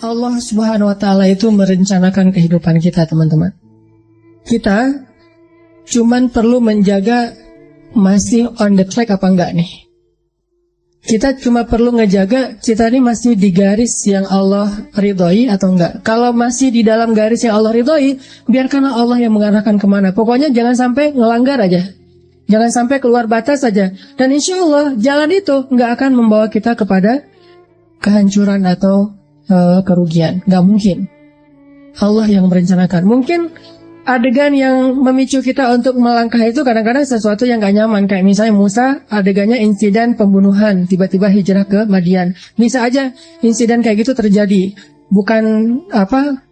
Allah Subhanahu wa Ta'ala itu merencanakan kehidupan kita, teman-teman. Kita cuman perlu menjaga masih on the track apa enggak nih. Kita cuma perlu ngejaga kita ini masih di garis yang Allah ridhoi atau enggak. Kalau masih di dalam garis yang Allah ridhoi, biarkanlah Allah yang mengarahkan kemana. Pokoknya jangan sampai ngelanggar aja. Jangan sampai keluar batas saja. Dan insya Allah jalan itu nggak akan membawa kita kepada kehancuran atau kerugian. Nggak mungkin. Allah yang merencanakan. Mungkin adegan yang memicu kita untuk melangkah itu kadang-kadang sesuatu yang gak nyaman. Kayak misalnya Musa, adegannya insiden pembunuhan, tiba-tiba hijrah ke Madian. Bisa aja insiden kayak gitu terjadi. Bukan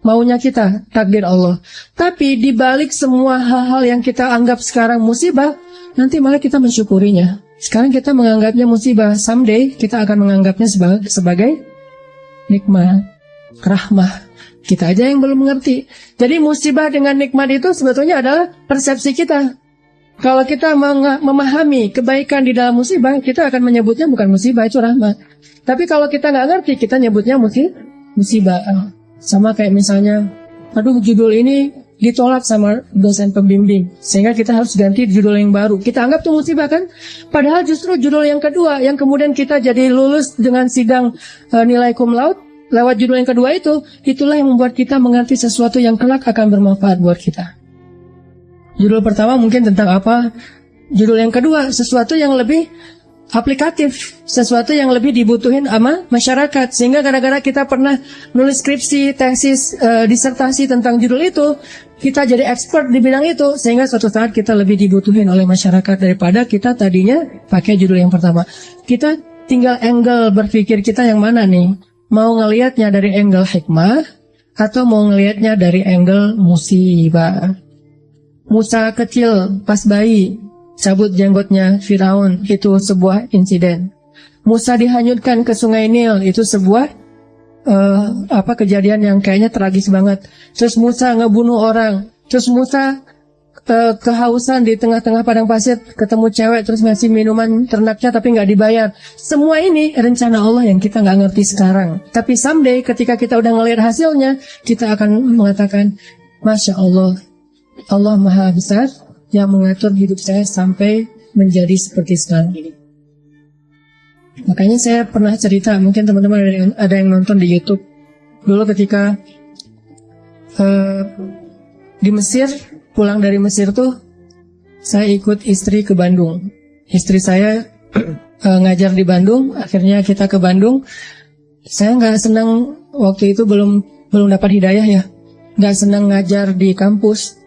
maunya kita, takdir Allah. Tapi dibalik semua hal-hal yang kita anggap sekarang musibah, nanti malah kita mensyukurinya. Sekarang kita menganggapnya musibah, someday kita akan menganggapnya sebagai nikmat, rahmah. Kita aja yang belum mengerti. Jadi musibah dengan nikmat itu sebetulnya adalah persepsi kita. Kalau kita memahami kebaikan di dalam musibah, kita akan menyebutnya bukan musibah, itu rahmat. Tapi kalau kita nggak ngerti, kita nyebutnya musibah. Sama kayak misalnya, judul ini ditolak sama dosen pembimbing, sehingga kita harus ganti judul yang baru. Kita anggap itu musibah kan? Padahal justru judul yang kedua, yang kemudian kita jadi lulus dengan sidang nilai cum laude, lewat judul yang kedua itu, itulah yang membuat kita mengerti sesuatu yang kelak akan bermanfaat buat kita. Judul pertama mungkin tentang apa? Judul yang kedua, sesuatu yang lebih aplikatif, sesuatu yang lebih dibutuhin sama masyarakat. Sehingga gara-gara kita pernah nulis skripsi, tesis, disertasi tentang judul itu, kita jadi expert di bidang itu, sehingga suatu saat kita lebih dibutuhin oleh masyarakat daripada kita tadinya pakai judul yang pertama. Kita tinggal angle berpikir kita yang mana nih? Mau ngelihatnya dari angle hikmah atau mau ngelihatnya dari angle musibah. Musa kecil pas bayi cabut jenggotnya Firaun, itu sebuah insiden. Musa dihanyutkan ke sungai Nil, itu sebuah kejadian yang kayaknya tragis banget. Terus Musa ngebunuh orang. Terus Musa kehausan di tengah-tengah padang pasir, ketemu cewek terus ngasih minuman ternaknya tapi nggak dibayar. Semua ini rencana Allah yang kita nggak ngerti sekarang. Tapi someday ketika kita udah ngelihat hasilnya, kita akan mengatakan, Masya Allah, Allah Maha Besar yang mengatur hidup saya sampai menjadi seperti sekarang ini. Makanya saya pernah cerita, mungkin teman-teman ada yang nonton di YouTube. Dulu ketika di Mesir, pulang dari Mesir tuh, saya ikut istri ke Bandung. Istri saya ngajar di Bandung, akhirnya kita ke Bandung. Saya nggak senang waktu itu belum dapat hidayah ya, nggak senang ngajar di kampus,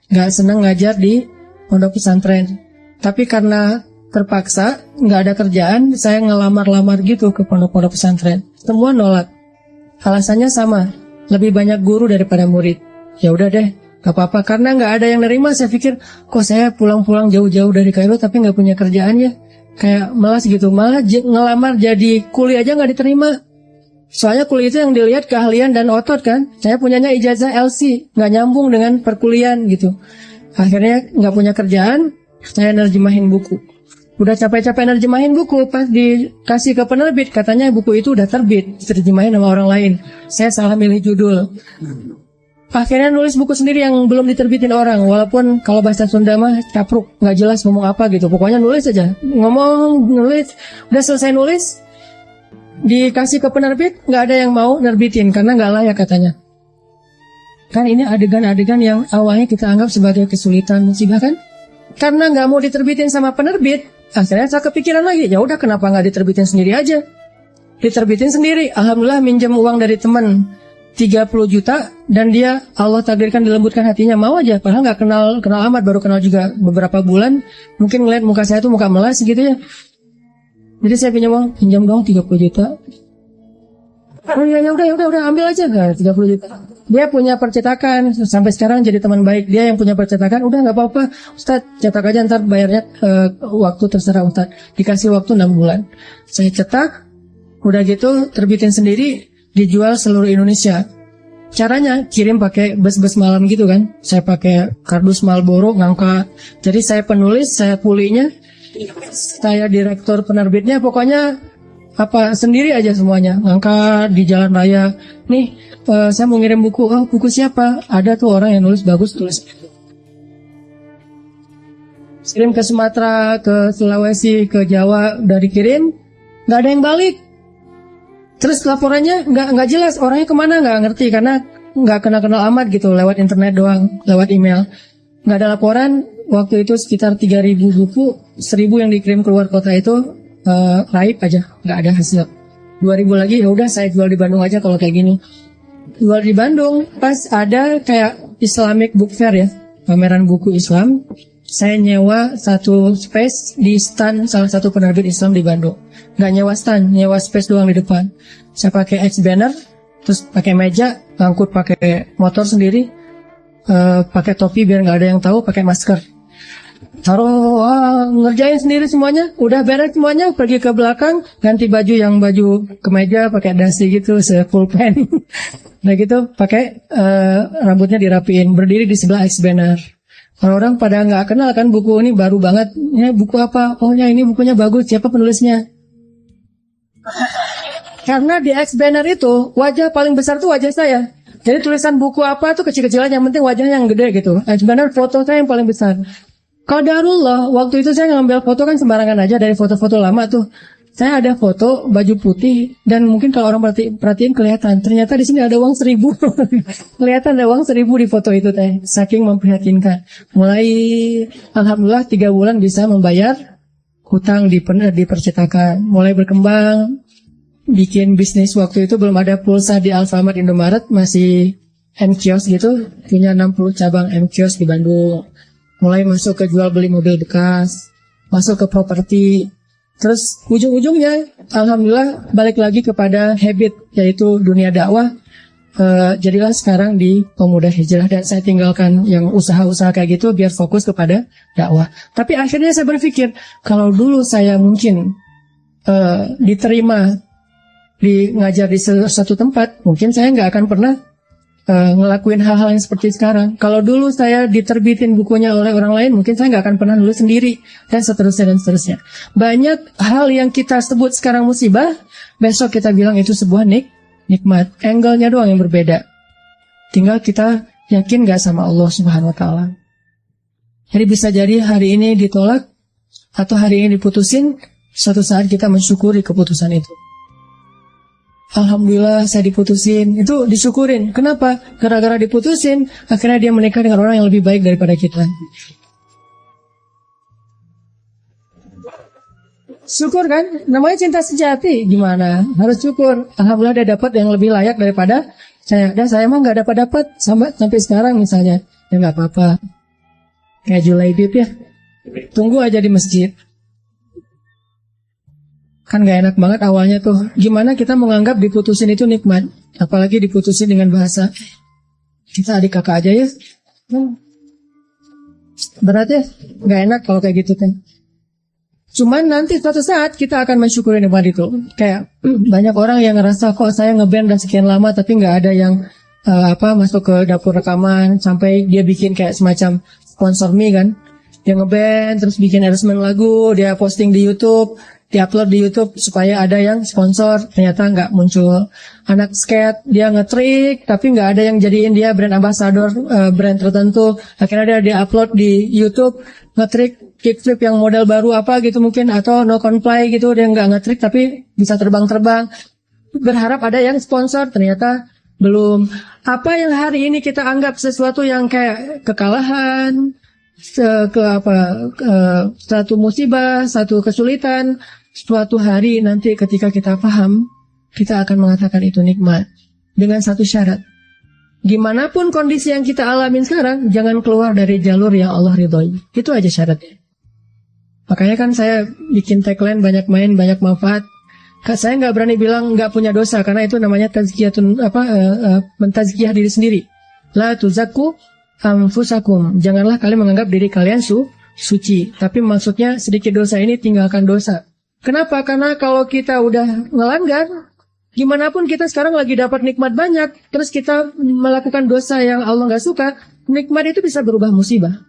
nggak senang ngajar di pondok pesantren. Tapi karena terpaksa, nggak ada kerjaan, saya ngelamar-lamar gitu ke pondok-pondok pesantren. Semua nolak. Alasannya sama, lebih banyak guru daripada murid. Ya udah deh, gak apa-apa, karena nggak ada yang nerima. Saya pikir, kok saya pulang-pulang jauh-jauh dari Kairo tapi nggak punya kerjaan ya, kayak malas gitu. Malah ngelamar jadi kuli aja nggak diterima. Soalnya kuli itu yang dilihat keahlian dan otot kan. Saya punyanya ijazah LC, nggak nyambung dengan perkuliahan gitu. Akhirnya nggak punya kerjaan, saya nerjemahin buku. Udah capek-capek nerjemahin buku, pas dikasih ke penerbit, katanya buku itu udah terbit, diterjemahin sama orang lain. Saya salah milih judul. Akhirnya nulis buku sendiri yang belum diterbitin orang. Walaupun kalau bahasa Sunda mah capruk, nggak jelas ngomong apa gitu. Pokoknya nulis aja, nulis. Udah selesai nulis, dikasih ke penerbit, nggak ada yang mau nerbitin karena nggak layak katanya. Kan ini adegan-adegan yang awalnya kita anggap sebagai kesulitan, musibah kan? Karena nggak mau diterbitin sama penerbit, akhirnya saya kepikiran lagi, ya udah kenapa nggak diterbitin sendiri aja? Diterbitin sendiri. Alhamdulillah minjem uang dari teman 30 juta dan dia Allah takdirkan dilembutkan hatinya, mau aja, padahal nggak kenal amat, baru kenal juga beberapa bulan. Mungkin ngeliat muka saya tuh muka melas gitu ya. Jadi saya pinjam dong 30 juta. Oh ya udah ambil aja, nggak 30 juta. Dia punya percetakan sampai sekarang jadi teman baik. Dia yang punya percetakan, udah nggak apa-apa Ustaz, cetak aja ntar bayarnya waktu terserah Ustaz. Dikasih waktu 6 bulan. Saya cetak, udah gitu terbitin sendiri, dijual seluruh Indonesia. Caranya kirim pakai bus-bus malam gitu kan. Saya pakai kardus Marlboro ngangkat. Jadi saya penulis, saya kulinya, saya direktur penerbitnya, pokoknya Apa sendiri aja semuanya, ngangkat di jalan raya. Nih, saya mau ngirim buku. Oh, buku siapa? Ada tuh orang yang nulis bagus, tulis. Kirim ke Sumatera, ke Sulawesi, ke Jawa, udah dikirim, nggak ada yang balik. Terus laporannya nggak jelas, orangnya kemana nggak ngerti karena nggak kenal amat gitu, lewat internet doang, lewat email. Nggak ada laporan. Waktu itu sekitar 3.000 buku, 1.000 yang dikirim keluar kota itu raib aja, nggak ada hasil. 2.000 lagi, ya udah saya jual di Bandung aja kalau kayak gini. Jual di Bandung, pas ada kayak Islamic Book Fair ya, pameran buku Islam. Saya nyewa satu space di stand salah satu penerbit Islam di Bandung. Nggak nyewa stand, nyewa space doang di depan. Saya pakai X banner, terus pakai meja, ngangkut pakai motor sendiri, pakai topi biar nggak ada yang tahu, pakai masker. Taruh, ngerjain sendiri semuanya, udah beres semuanya, pergi ke belakang, ganti baju yang baju kemeja, pakai dasi gitu, full pen. Nah gitu, pakai rambutnya dirapiin, berdiri di sebelah X banner. Orang-orang pada nggak kenal kan buku ini baru banget. Ini buku apa? Oh ya ini bukunya bagus. Siapa penulisnya? Karena di X banner itu wajah paling besar tuh wajah saya. Jadi tulisan buku apa tuh kecil-kecil aja. Yang penting wajahnya yang gede gitu. X banner foto saya yang paling besar. Qadarullah, waktu itu saya ngambil foto kan sembarangan aja dari foto-foto lama tuh. Saya ada foto baju putih dan mungkin kalau orang perhatiin kelihatan. Ternyata di sini ada uang 1.000. Kelihatan ada uang 1.000 di foto itu teh. Saking memprihatinkan. Mulai alhamdulillah 3 bulan bisa membayar hutang di percetakan. Mulai berkembang. Bikin bisnis waktu itu belum ada pulsa di Alfamart Indomaret. Masih M-Kios gitu. Punya 60 cabang M-Kios di Bandung. Mulai masuk ke jual beli mobil bekas. Masuk ke properti. Terus ujung-ujungnya alhamdulillah balik lagi kepada habit, yaitu dunia dakwah. Jadilah sekarang di Pemuda Hijrah dan saya tinggalkan yang usaha-usaha kayak gitu biar fokus kepada dakwah. Tapi akhirnya saya berpikir kalau dulu saya mungkin diterima di ngajar di satu tempat, mungkin saya nggak akan pernah ngelakuin hal-hal yang seperti sekarang. Kalau dulu saya diterbitin bukunya oleh orang lain, mungkin saya nggak akan pernah nulis sendiri, dan seterusnya dan seterusnya. Banyak hal yang kita sebut sekarang musibah, besok kita bilang itu sebuah nikmat. Angle-nya doang yang berbeda. Tinggal kita yakin nggak sama Allah Subhanahu Wa Taala. Jadi bisa jadi hari ini ditolak atau hari ini diputusin, suatu saat kita mensyukuri keputusan itu. Alhamdulillah saya diputusin. Itu disyukurin. Kenapa? Gara-gara diputusin, akhirnya dia menikah dengan orang yang lebih baik daripada kita. Syukur kan? Namanya cinta sejati. Gimana? Harus syukur. Alhamdulillah dia dapat yang lebih layak daripada saya. Dan saya mah gak dapat sampai sekarang misalnya. Ya gak apa-apa. Kayak Julaibib ya. Tunggu aja di masjid. Kan gak enak banget awalnya tuh. Gimana kita menganggap diputusin itu nikmat. Apalagi diputusin dengan bahasa kita adik kakak aja ya. Berat ya. Gak enak kalau kayak gitu teh. Cuman nanti suatu saat kita akan mensyukuri nikmat itu. Kayak banyak orang yang ngerasa kok saya ngeband dan sekian lama tapi gak ada yang masuk ke dapur rekaman. Sampai dia bikin kayak semacam sponsor me kan. Dia ngeband terus bikin arrangement lagu. Dia posting di YouTube. Diupload di YouTube supaya ada yang sponsor, ternyata nggak muncul. Anak skate, dia ngetrik, tapi nggak ada yang jadiin dia brand ambassador brand tertentu. Akhirnya dia upload di YouTube, ngetrik kickflip yang model baru apa gitu mungkin, atau no confly gitu, dia nggak ngetrik tapi bisa terbang-terbang. Berharap ada yang sponsor, ternyata belum. Apa yang hari ini kita anggap sesuatu yang kayak kekalahan, satu musibah, satu kesulitan, suatu hari nanti ketika kita paham, kita akan mengatakan itu nikmat. Dengan satu syarat. Gimana pun kondisi yang kita alamin sekarang, jangan keluar dari jalur yang Allah ridhoi. Itu aja syaratnya. Makanya kan saya bikin tagline banyak main, banyak manfaat. Saya nggak berani bilang nggak punya dosa, karena itu namanya mentazkiyah diri sendiri. La tuzakku anfusakum, janganlah kalian menganggap diri kalian suci. Tapi maksudnya sedikit dosa ini tinggalkan dosa. Kenapa? Karena kalau kita udah ngelanggar, gimana pun kita sekarang lagi dapat nikmat banyak, terus kita melakukan dosa yang Allah nggak suka, nikmat itu bisa berubah musibah.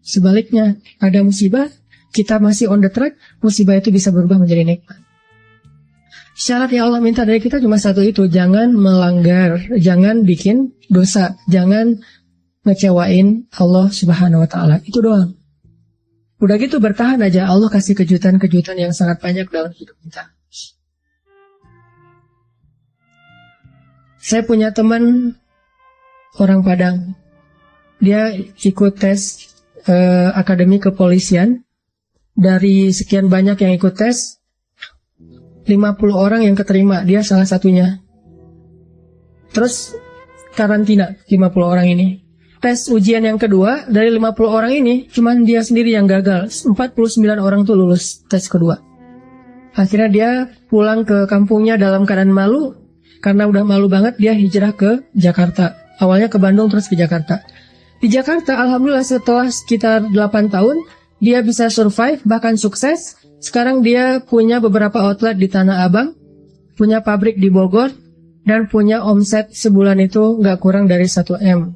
Sebaliknya, ada musibah, kita masih on the track, musibah itu bisa berubah menjadi nikmat. Syarat yang Allah minta dari kita cuma satu itu, jangan melanggar, jangan bikin dosa, jangan ngecewain Allah Subhanahu wa Ta'ala. Itu doang. Udah gitu bertahan aja, Allah kasih kejutan-kejutan yang sangat banyak dalam hidup kita. Saya punya teman orang Padang. Dia ikut tes akademi kepolisian. Dari sekian banyak yang ikut tes, 50 orang yang keterima, dia salah satunya. Terus karantina 50 orang ini. Tes ujian yang kedua, dari 50 orang ini cuman dia sendiri yang gagal. 49 orang tuh lulus tes kedua. Akhirnya dia pulang ke kampungnya dalam keadaan malu. Karena udah malu banget, dia hijrah ke Jakarta. Awalnya ke Bandung terus ke Jakarta. Di Jakarta alhamdulillah setelah sekitar 8 tahun dia bisa survive, bahkan sukses. Sekarang dia punya beberapa outlet di Tanah Abang, punya pabrik di Bogor, dan punya omset sebulan itu nggak kurang dari 1 M.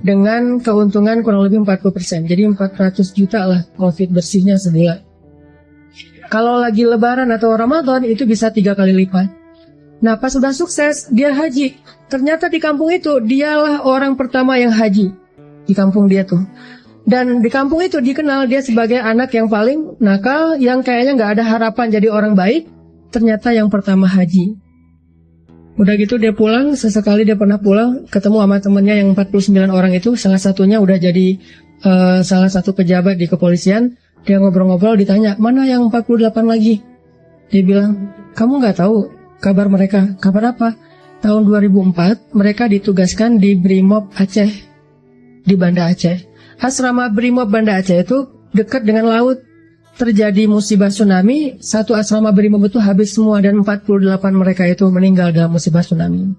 Dengan keuntungan kurang lebih 40%. Jadi 400 juta lah profit bersihnya sebulan. Kalau lagi lebaran atau Ramadan itu bisa 3 kali lipat. Nah pas sudah sukses, dia haji. Ternyata di kampung itu dialah orang pertama yang haji. Di kampung dia tuh. Dan di kampung itu dikenal dia sebagai anak yang paling nakal, yang kayaknya nggak ada harapan jadi orang baik. Ternyata yang pertama haji. Udah gitu dia pulang, sesekali dia pernah pulang, ketemu sama temennya yang 49 orang itu. Salah satunya udah jadi salah satu pejabat di kepolisian. Dia ngobrol-ngobrol, ditanya, mana yang 48 lagi? Dia bilang, kamu nggak tahu kabar mereka? Kabar apa? Tahun 2004 mereka ditugaskan di Brimob Aceh, di Banda Aceh. Asrama Brimob Banda Aceh itu dekat dengan laut. Terjadi musibah tsunami, satu asrama Brimob itu habis semua dan 48 mereka itu meninggal dalam musibah tsunami.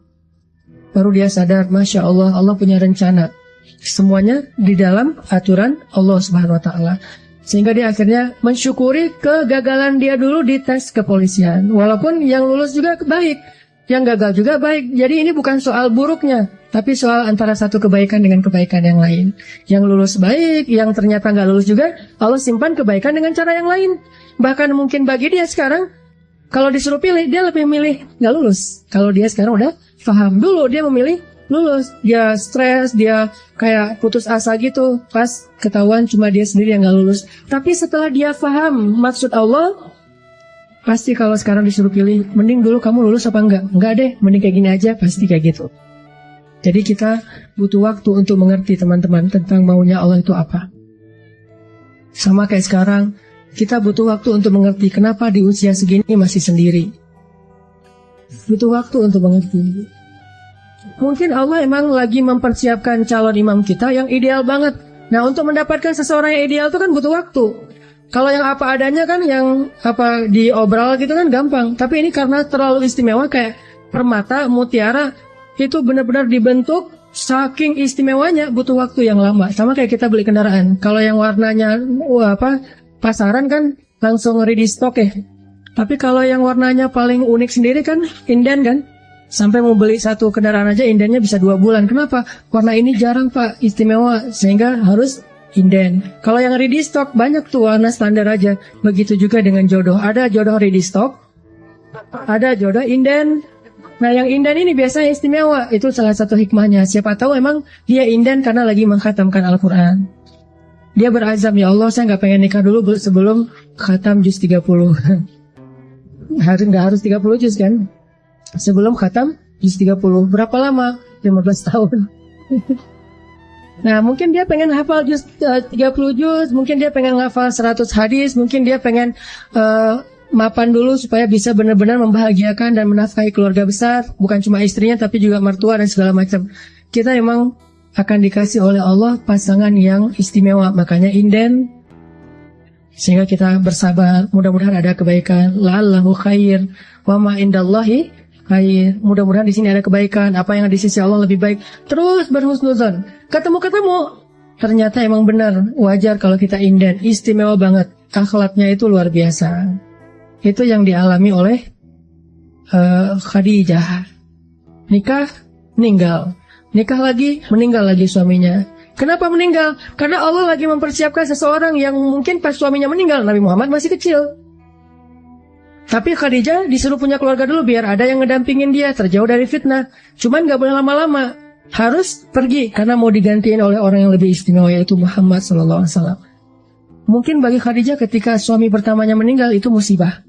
Baru dia sadar, Masya Allah, Allah punya rencana. Semuanya di dalam aturan Allah Subhanahu wa Ta'ala. Sehingga dia akhirnya mensyukuri kegagalan dia dulu di tes kepolisian. Walaupun yang lulus juga baik, yang gagal juga baik. Jadi ini bukan soal buruknya, tapi soal antara satu kebaikan dengan kebaikan yang lain. Yang lulus baik, yang ternyata nggak lulus juga, Allah simpan kebaikan dengan cara yang lain. Bahkan mungkin bagi dia sekarang, kalau disuruh pilih, dia lebih milih nggak lulus. Kalau dia sekarang udah paham, dulu dia memilih lulus. Dia stres, dia kayak putus asa gitu. Pas ketahuan cuma dia sendiri yang nggak lulus. Tapi setelah dia paham maksud Allah, pasti kalau sekarang disuruh pilih, mending dulu kamu lulus apa enggak? Enggak deh, mending kayak gini aja, pasti kayak gitu. Jadi kita butuh waktu untuk mengerti teman-teman tentang maunya Allah itu apa. Sama kayak sekarang, kita butuh waktu untuk mengerti kenapa di usia segini masih sendiri. Butuh waktu untuk mengerti. Mungkin Allah emang lagi mempersiapkan calon imam kita yang ideal banget. Nah untuk mendapatkan seseorang yang ideal itu kan butuh waktu. Kalau yang apa adanya kan, yang apa diobral gitu kan gampang. Tapi ini karena terlalu istimewa kayak permata, mutiara, itu benar-benar dibentuk saking istimewanya butuh waktu yang lama. Sama kayak kita beli kendaraan. Kalau yang warnanya pasaran kan langsung ready stock ya. Tapi kalau yang warnanya paling unik sendiri kan inden kan. Sampai mau beli satu kendaraan aja indennya bisa 2 bulan. Kenapa? Warna ini jarang Pak, istimewa, sehingga harus inden. Kalau yang ready stock banyak tuh warna standar aja. Begitu juga dengan jodoh. Ada jodoh ready stock, ada jodoh inden. Nah yang inden ini biasanya istimewa. Itu salah satu hikmahnya. Siapa tahu emang dia inden karena lagi mengkhatamkan Al-Quran. Dia berazam, ya Allah saya gak pengen nikah dulu sebelum khatam juz 30. Gak harus 30 juz kan. Sebelum khatam juz 30. Berapa lama? 15 tahun. Nah mungkin dia pengen hafal juz 30 juz, mungkin dia pengen hafal 100 hadis, mungkin dia pengen mapan dulu supaya bisa benar-benar membahagiakan dan menafkahi keluarga besar, bukan cuma istrinya tapi juga mertua dan segala macam. Kita memang akan dikasih oleh Allah pasangan yang istimewa, makanya inden, sehingga kita bersabar. Mudah-mudahan ada kebaikan. La'allahu khair wa ma indallahi khair. Mudah-mudahan di sini ada kebaikan. Apa yang ada di sisi Allah lebih baik. Terus berhusnuzon. Ketemu-ketemu, ternyata emang benar. Wajar kalau kita inden. Istimewa banget. Akhlaknya itu luar biasa. Itu yang dialami oleh Khadijah. Nikah, meninggal. Nikah lagi, meninggal lagi suaminya. Kenapa meninggal? Karena Allah lagi mempersiapkan seseorang yang mungkin pas suaminya meninggal, Nabi Muhammad masih kecil. Tapi Khadijah disuruh punya keluarga dulu biar ada yang ngedampingin dia terjauh dari fitnah. Cuman gak boleh lama-lama, harus pergi karena mau digantiin oleh orang yang lebih istimewa, yaitu Muhammad SAW. Mungkin bagi Khadijah ketika suami pertamanya meninggal itu musibah,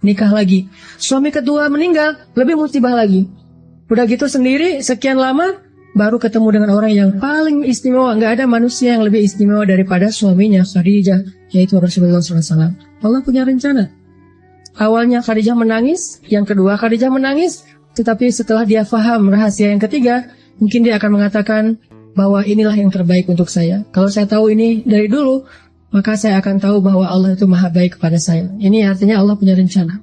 nikah lagi. Suami kedua meninggal, lebih musibah lagi. Udah gitu sendiri sekian lama baru ketemu dengan orang yang paling istimewa. Gak ada manusia yang lebih istimewa daripada suaminya Khadijah, yaitu Rasulullah SAW. Allah punya rencana. Awalnya Khadijah menangis, yang kedua Khadijah menangis, tetapi setelah dia faham rahasia yang ketiga, mungkin dia akan mengatakan bahwa inilah yang terbaik untuk saya. Kalau saya tahu ini dari dulu, maka saya akan tahu bahwa Allah itu maha baik kepada saya. Ini artinya Allah punya rencana.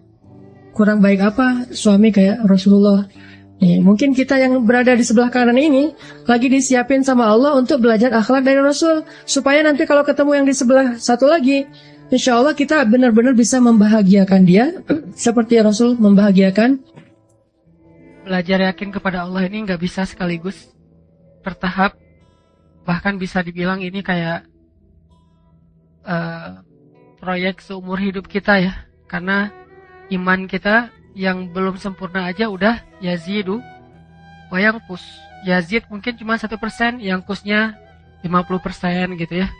Kurang baik apa suami kayak Rasulullah? Mungkin kita yang berada di sebelah kanan ini lagi disiapin sama Allah untuk belajar akhlak dari Rasul, supaya nanti kalau ketemu yang di sebelah satu lagi, insya Allah kita benar-benar bisa membahagiakan dia seperti Rasul membahagiakan. Belajar yakin kepada Allah ini nggak bisa sekaligus, bertahap. Bahkan bisa dibilang ini kayak proyek seumur hidup kita ya. Karena iman kita yang belum sempurna aja udah yazidu wa yanqus. Yazid mungkin cuma 1%, yanqusnya 50% gitu ya.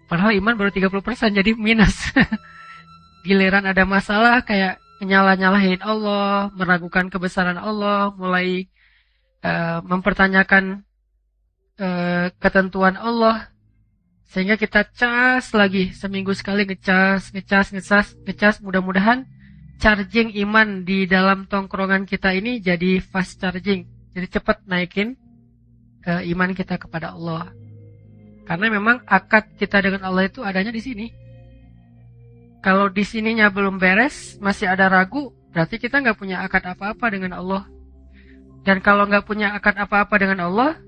Padahal iman baru 30%, jadi minus. Giliran ada masalah kayak nyalah-nyalahin Allah, meragukan kebesaran Allah, mulai mempertanyakan ketentuan Allah. Sehingga kita cas lagi, seminggu sekali ngecas. Mudah-mudahan charging iman di dalam tongkrongan kita ini jadi fast charging. Jadi cepat naikin iman kita kepada Allah. Karena memang akad kita dengan Allah itu adanya di sini. Kalau di sininya belum beres, masih ada ragu, berarti kita nggak punya akad apa-apa dengan Allah. Dan kalau nggak punya akad apa-apa dengan Allah,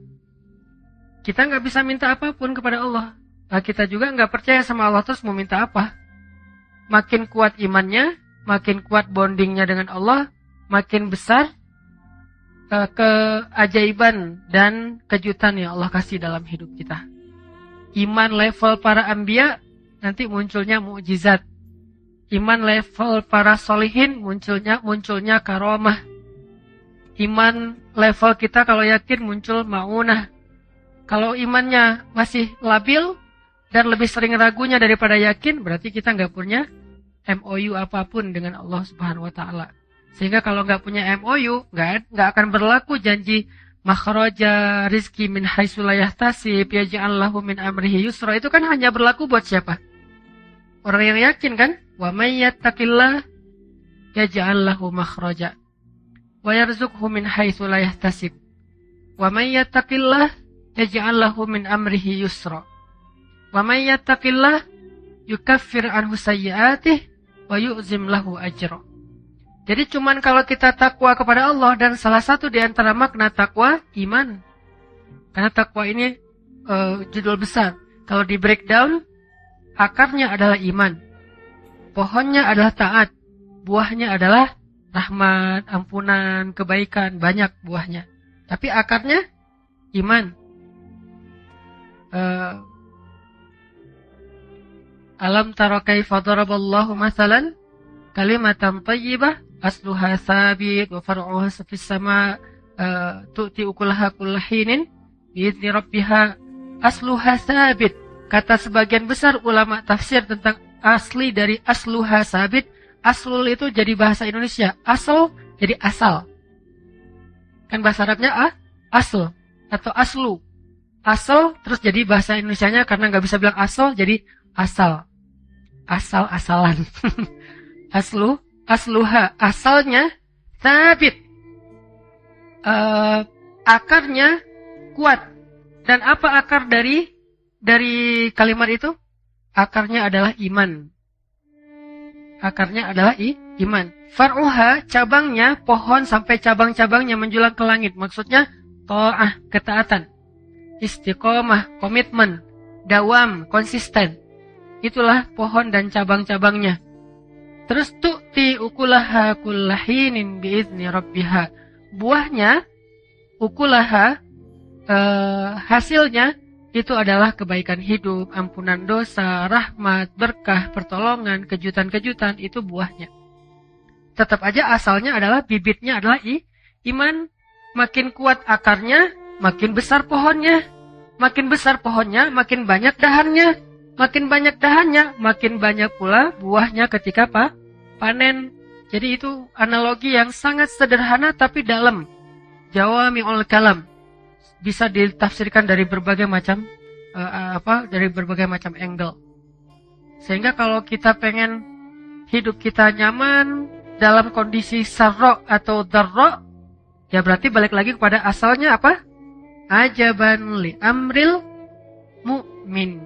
kita nggak bisa minta apapun kepada Allah. Nah, kita juga nggak percaya sama Allah terus mau minta apa. Makin kuat imannya, makin kuat bondingnya dengan Allah, makin besar keajaiban dan kejutan yang Allah kasih dalam hidup kita. Iman level para anbiya, nanti munculnya mukjizat. Iman level para solihin, munculnya karomah. Iman level kita kalau yakin muncul maunah. Kalau imannya masih labil dan lebih sering ragunya daripada yakin, berarti kita nggak punya MOU apapun dengan Allah Subhanahu Wa Taala. Sehingga kalau nggak punya MOU, nggak akan berlaku janji makhraja rizki min haitsu la yahtasib yaj'al lahu min amrihi yusra. Itu kan hanya berlaku buat siapa? Orang yang yakin kan? Wa may yattaqillah yaj'al lahu makhraja wa yarzuqhu min haitsu la yahtasib. Wa may yattaqillah yaj'al lahu min amrihi yusra. Wa may yattaqillah yukaffir anhu sayyi'atihi wa yu'zim lahu ajra. Jadi cuman kalau kita takwa kepada Allah, dan salah satu di antara makna takwa iman. Karena takwa ini judul besar. Kalau di breakdown, akarnya adalah iman. Pohonnya adalah taat. Buahnya adalah rahmat, ampunan, kebaikan, banyak buahnya. Tapi akarnya iman. Alam tara kaifa daraballahu masalan kalimatan thayyibah asluha sabit wa far'uha fis sama tu'ti ukulaha kullahinin bi'izni rabbiha. Asluha sabit, kata sebagian besar ulama tafsir tentang asli dari asluha sabit. Aslul itu jadi bahasa Indonesia, asal jadi asal. Kan bahasa Arabnya asl atau aslu. Asal terus jadi bahasa Indonesianya karena nggak bisa bilang asal jadi asal. Asal-asalan. Asluha, asalnya sabit. Akarnya kuat. Dan apa akar dari kalimat itu? Akarnya adalah iman. Akarnya adalah iman. Far'uha, cabangnya, pohon sampai cabang-cabangnya menjulang ke langit. Maksudnya ta'ah, ketaatan. Istiqomah, komitmen. Dawam, konsisten. Itulah pohon dan cabang-cabangnya. Terus tu'ti ukulaha kullahinin bi'izni rabbiha. Buahnya, ukulaha, hasilnya, itu adalah kebaikan hidup, ampunan dosa, rahmat, berkah, pertolongan, kejutan-kejutan, itu buahnya. tetap aja asalnya adalah bibitnya adalah iman. Makin kuat akarnya, makin besar pohonnya. Makin besar pohonnya, makin banyak dahannya. Makin banyak dahannya, makin banyak pula buahnya ketika panen. Jadi itu analogi yang sangat sederhana tapi dalam. Jawami'ul kalam. Bisa ditafsirkan dari berbagai macam dari berbagai macam angle. Sehingga kalau kita pengen hidup kita nyaman dalam kondisi sarra atau darra, ya berarti balik lagi kepada asalnya apa? Ajaban li amril mu'min.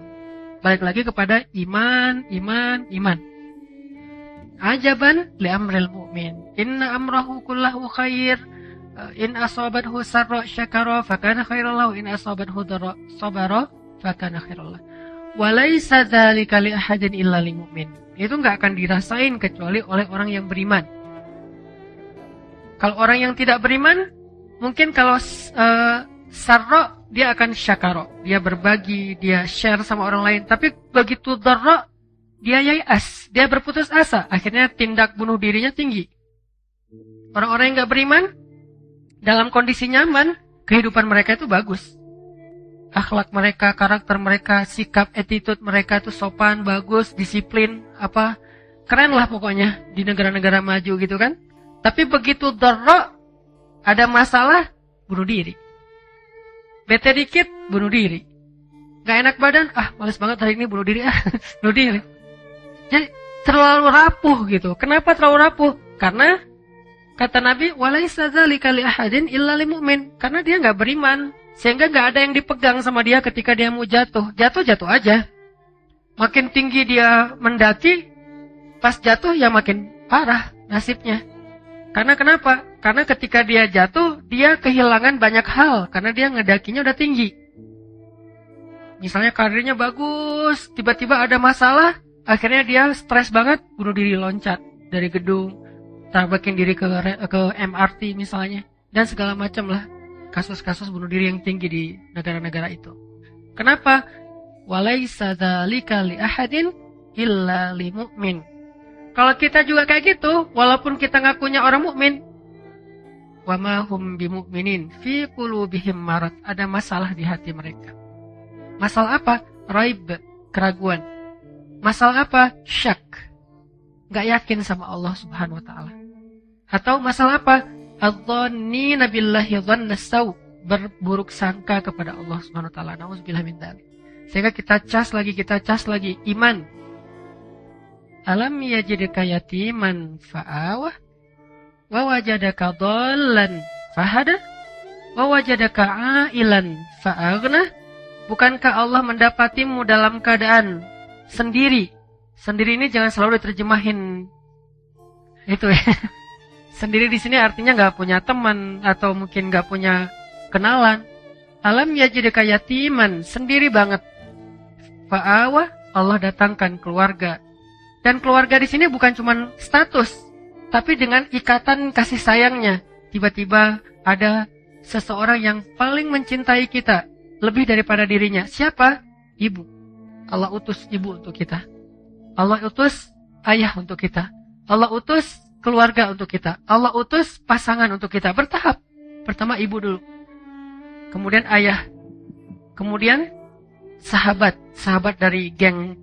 Balik lagi kepada iman. Ajaban li amril mu'min. Inna amrahu kullahu khair. In asabathu sarra syakara fakana khairan lahu. In asabathu darra sabara fakana khairan lahu. Walaysa dzalika li ahadin illa lil mu'min. Itu enggak akan dirasain kecuali oleh orang yang beriman. Kalau orang yang tidak beriman, mungkin kalau sarra dia akan syakara, dia berbagi, dia share sama orang lain. Tapi begitu darra, dia yai'as, dia berputus asa. Akhirnya tindak bunuh dirinya tinggi. Orang-orang yang gak beriman, dalam kondisi nyaman, kehidupan mereka itu bagus. Akhlak mereka, karakter mereka, sikap, attitude mereka itu sopan, bagus, disiplin, keren lah pokoknya di negara-negara maju gitu kan. Tapi begitu darra, ada masalah, bunuh diri. Bete dikit, bunuh diri. Gak enak badan, males banget hari ini bunuh diri, bunuh diri. Jadi terlalu rapuh gitu. Kenapa terlalu rapuh? Karena kata Nabi, walaisa dzalika li ahadin illa lil mu'min. Karena dia gak beriman, sehingga gak ada yang dipegang sama dia ketika dia mau jatuh. Jatuh aja. Makin tinggi dia mendaki, pas jatuh ya makin parah nasibnya. Karena kenapa? Karena ketika dia jatuh, dia kehilangan banyak hal. Karena dia ngedakinya udah tinggi. Misalnya karirnya bagus, tiba-tiba ada masalah, akhirnya dia stres banget, bunuh diri loncat dari gedung, tabrakin diri ke MRT misalnya. Dan segala macam lah. Kasus-kasus bunuh diri yang tinggi di negara-negara itu. Kenapa? Walaysa dzalika li ahadin illa li mu'min. Kalau kita juga kayak gitu, walaupun kita ngakunya orang mukmin, wa ma hum bimu'minin fi qulubihim marad, ada masalah di hati mereka. Masalah apa? Raib, keraguan. Masalah apa? Syak. Enggak yakin sama Allah Subhanahu wa taala. Atau masalah apa? Adzannina billahi dhanna saw, berburuk sangka kepada Allah Subhanahu wa taala. Nauzubillah min dzalik. Sehingga kita cas lagi iman. Alam yajidka yatiman fa'awah wa wajadaka dhallan fahada wa wajadaka ailan fa'aghna. Bukankah Allah mendapatimu dalam keadaan sendiri? Sendiri ini jangan selalu diterjemahin itu ya. Sendiri di sini artinya nggak punya teman atau mungkin nggak punya kenalan. Alam yajidka yatiman, sendiri banget. Fa'awah, Allah datangkan keluarga. Dan keluarga di sini bukan cuma status, tapi dengan ikatan kasih sayangnya. Tiba-tiba ada seseorang yang paling mencintai kita, lebih daripada dirinya. Siapa? Ibu. Allah utus ibu untuk kita. Allah utus ayah untuk kita. Allah utus keluarga untuk kita. Allah utus pasangan untuk kita. Bertahap. Pertama ibu dulu. Kemudian ayah. Kemudian sahabat. Sahabat dari geng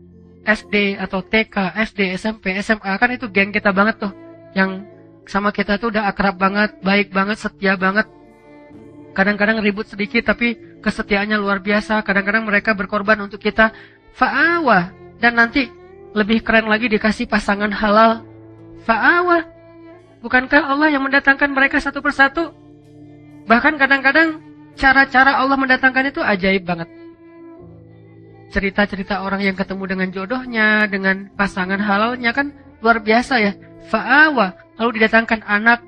SD atau TK, SD, SMP, SMA, kan itu geng kita banget tuh. Yang sama kita tuh udah akrab banget, baik banget, setia banget. Kadang-kadang ribut sedikit tapi kesetiaannya luar biasa. Kadang-kadang mereka berkorban untuk kita. Fa'awah. Dan nanti lebih keren lagi dikasih pasangan halal. Fa'awah. Bukankah Allah yang mendatangkan mereka satu persatu? Bahkan kadang-kadang cara-cara Allah mendatangkan itu ajaib banget. Cerita-cerita orang yang ketemu dengan jodohnya, dengan pasangan halalnya kan luar biasa ya. Fa'awa, lalu didatangkan anak.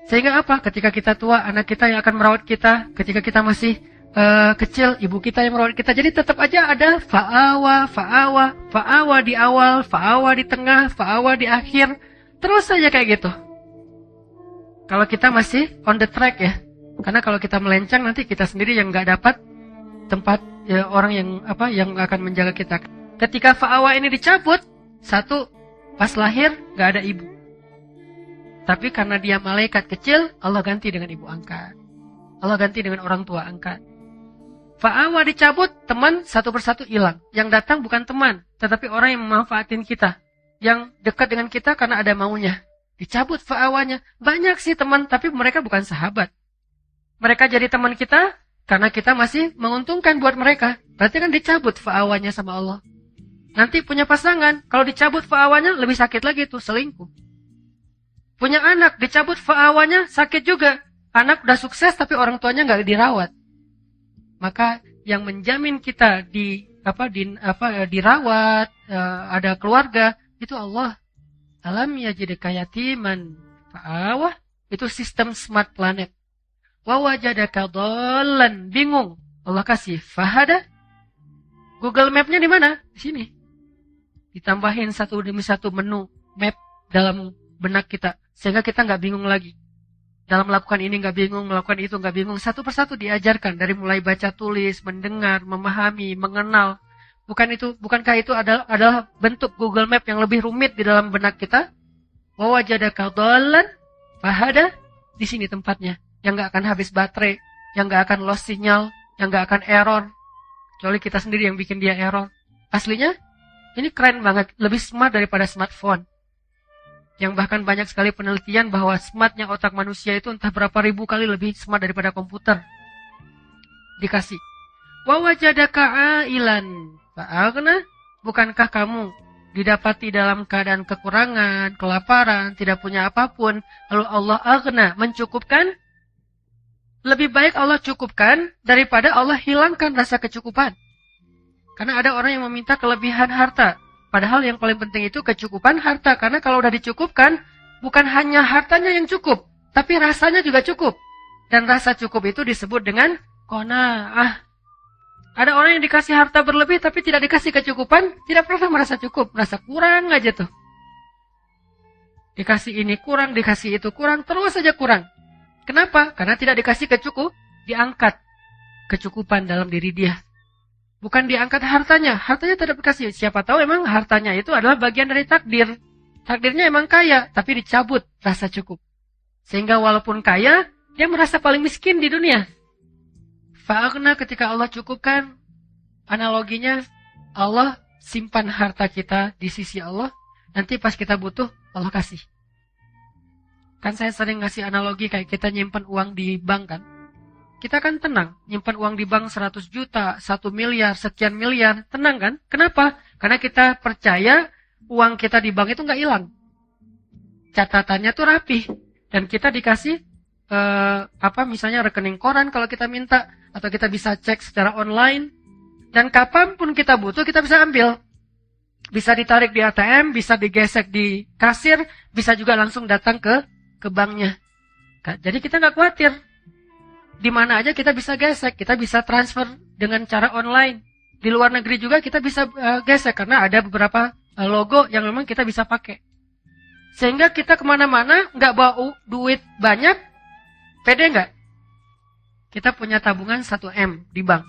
Sehingga apa? Ketika kita tua, anak kita yang akan merawat kita. Ketika kita masih kecil, ibu kita yang merawat kita. Jadi tetap aja ada fa'awa, fa'awa, fa'awa di awal, fa'awa di tengah, fa'awa di akhir. Terus saja kayak gitu. Kalau kita masih on the track ya. Karena kalau kita melencang nanti kita sendiri yang nggak dapat tempat ya, orang yang akan menjaga kita. Ketika fa'awa ini dicabut, satu, pas lahir nggak ada ibu. Tapi karena dia malaikat kecil, Allah ganti dengan ibu angkat. Allah ganti dengan orang tua angkat. Fa'awa dicabut, teman satu persatu hilang. Yang datang bukan teman, tetapi orang yang memanfaatin kita. Yang dekat dengan kita karena ada maunya. Dicabut fa'awanya. Banyak sih teman, tapi mereka bukan sahabat. Mereka jadi teman kita karena kita masih menguntungkan buat mereka. Berarti kan dicabut fa'awanya sama Allah. Nanti punya pasangan, kalau dicabut fa'awanya lebih sakit lagi tuh, selingkuh. Punya anak, dicabut fa'awanya sakit juga. Anak udah sukses tapi orang tuanya nggak dirawat. Maka yang menjamin kita dirawat, ada keluarga, itu Allah. Alam yajidka yatiman fa'awah, itu sistem smart planet. Wa wajadaka dhallan, bingung. Allah kasih fahada. Google Map-nya di mana? Di sini. Ditambahin satu demi satu menu map dalam benak kita. Sehingga kita nggak bingung lagi. Dalam melakukan ini nggak bingung, melakukan itu nggak bingung. Satu persatu diajarkan dari mulai baca tulis, mendengar, memahami, mengenal. Bukankah itu adalah bentuk Google Map yang lebih rumit di dalam benak kita? Wa wajadaka dhallan fahada. Di sini tempatnya. Yang nggak akan habis baterai, yang nggak akan lost sinyal, yang nggak akan error. Kecuali kita sendiri yang bikin dia error. Aslinya, ini keren banget. Lebih smart daripada smartphone. Yang bahkan banyak sekali penelitian bahwa smartnya otak manusia itu entah berapa ribu kali lebih smart daripada komputer. Dikasih. Wa wajadaka ailan fa'aghna. Bukankah kamu didapati dalam keadaan kekurangan, kelaparan, tidak punya apapun, lalu Allah aghna, mencukupkan? Lebih baik Allah cukupkan daripada Allah hilangkan rasa kecukupan. Karena ada orang yang meminta kelebihan harta. Padahal yang paling penting itu kecukupan harta. Karena kalau udah dicukupkan, bukan hanya hartanya yang cukup, tapi rasanya juga cukup. Dan rasa cukup itu disebut dengan qanaah. Ada orang yang dikasih harta berlebih, tapi tidak dikasih kecukupan, tidak pernah merasa cukup. Merasa kurang aja tuh. Dikasih ini kurang, dikasih itu kurang, terus saja kurang. Kenapa? Karena tidak dikasih diangkat kecukupan dalam diri dia. Bukan diangkat hartanya tidak dikasih. Siapa tahu emang hartanya itu adalah bagian dari takdir. Takdirnya emang kaya, tapi dicabut rasa cukup. Sehingga walaupun kaya, dia merasa paling miskin di dunia. Fa'aghna, ketika Allah cukupkan, analoginya Allah simpan harta kita di sisi Allah. Nanti pas kita butuh, Allah kasih. Kan saya sering ngasih analogi kayak kita nyimpan uang di bank kan. Kita kan tenang, nyimpan uang di bank 100 juta, 1 miliar, sekian miliar, tenang kan? Kenapa? Karena kita percaya uang kita di bank itu nggak hilang. Catatannya tuh rapi. Dan kita dikasih, misalnya rekening koran kalau kita minta, atau kita bisa cek secara online. Dan kapanpun kita butuh, kita bisa ambil. Bisa ditarik di ATM, bisa digesek di kasir, bisa juga langsung datang ke banknya. Jadi kita nggak khawatir. Di mana aja kita bisa gesek, kita bisa transfer dengan cara online. Di luar negeri juga kita bisa gesek, karena ada beberapa logo yang memang kita bisa pakai. Sehingga kita kemana-mana nggak bawa duit banyak, pede nggak? Kita punya tabungan 1M di bank.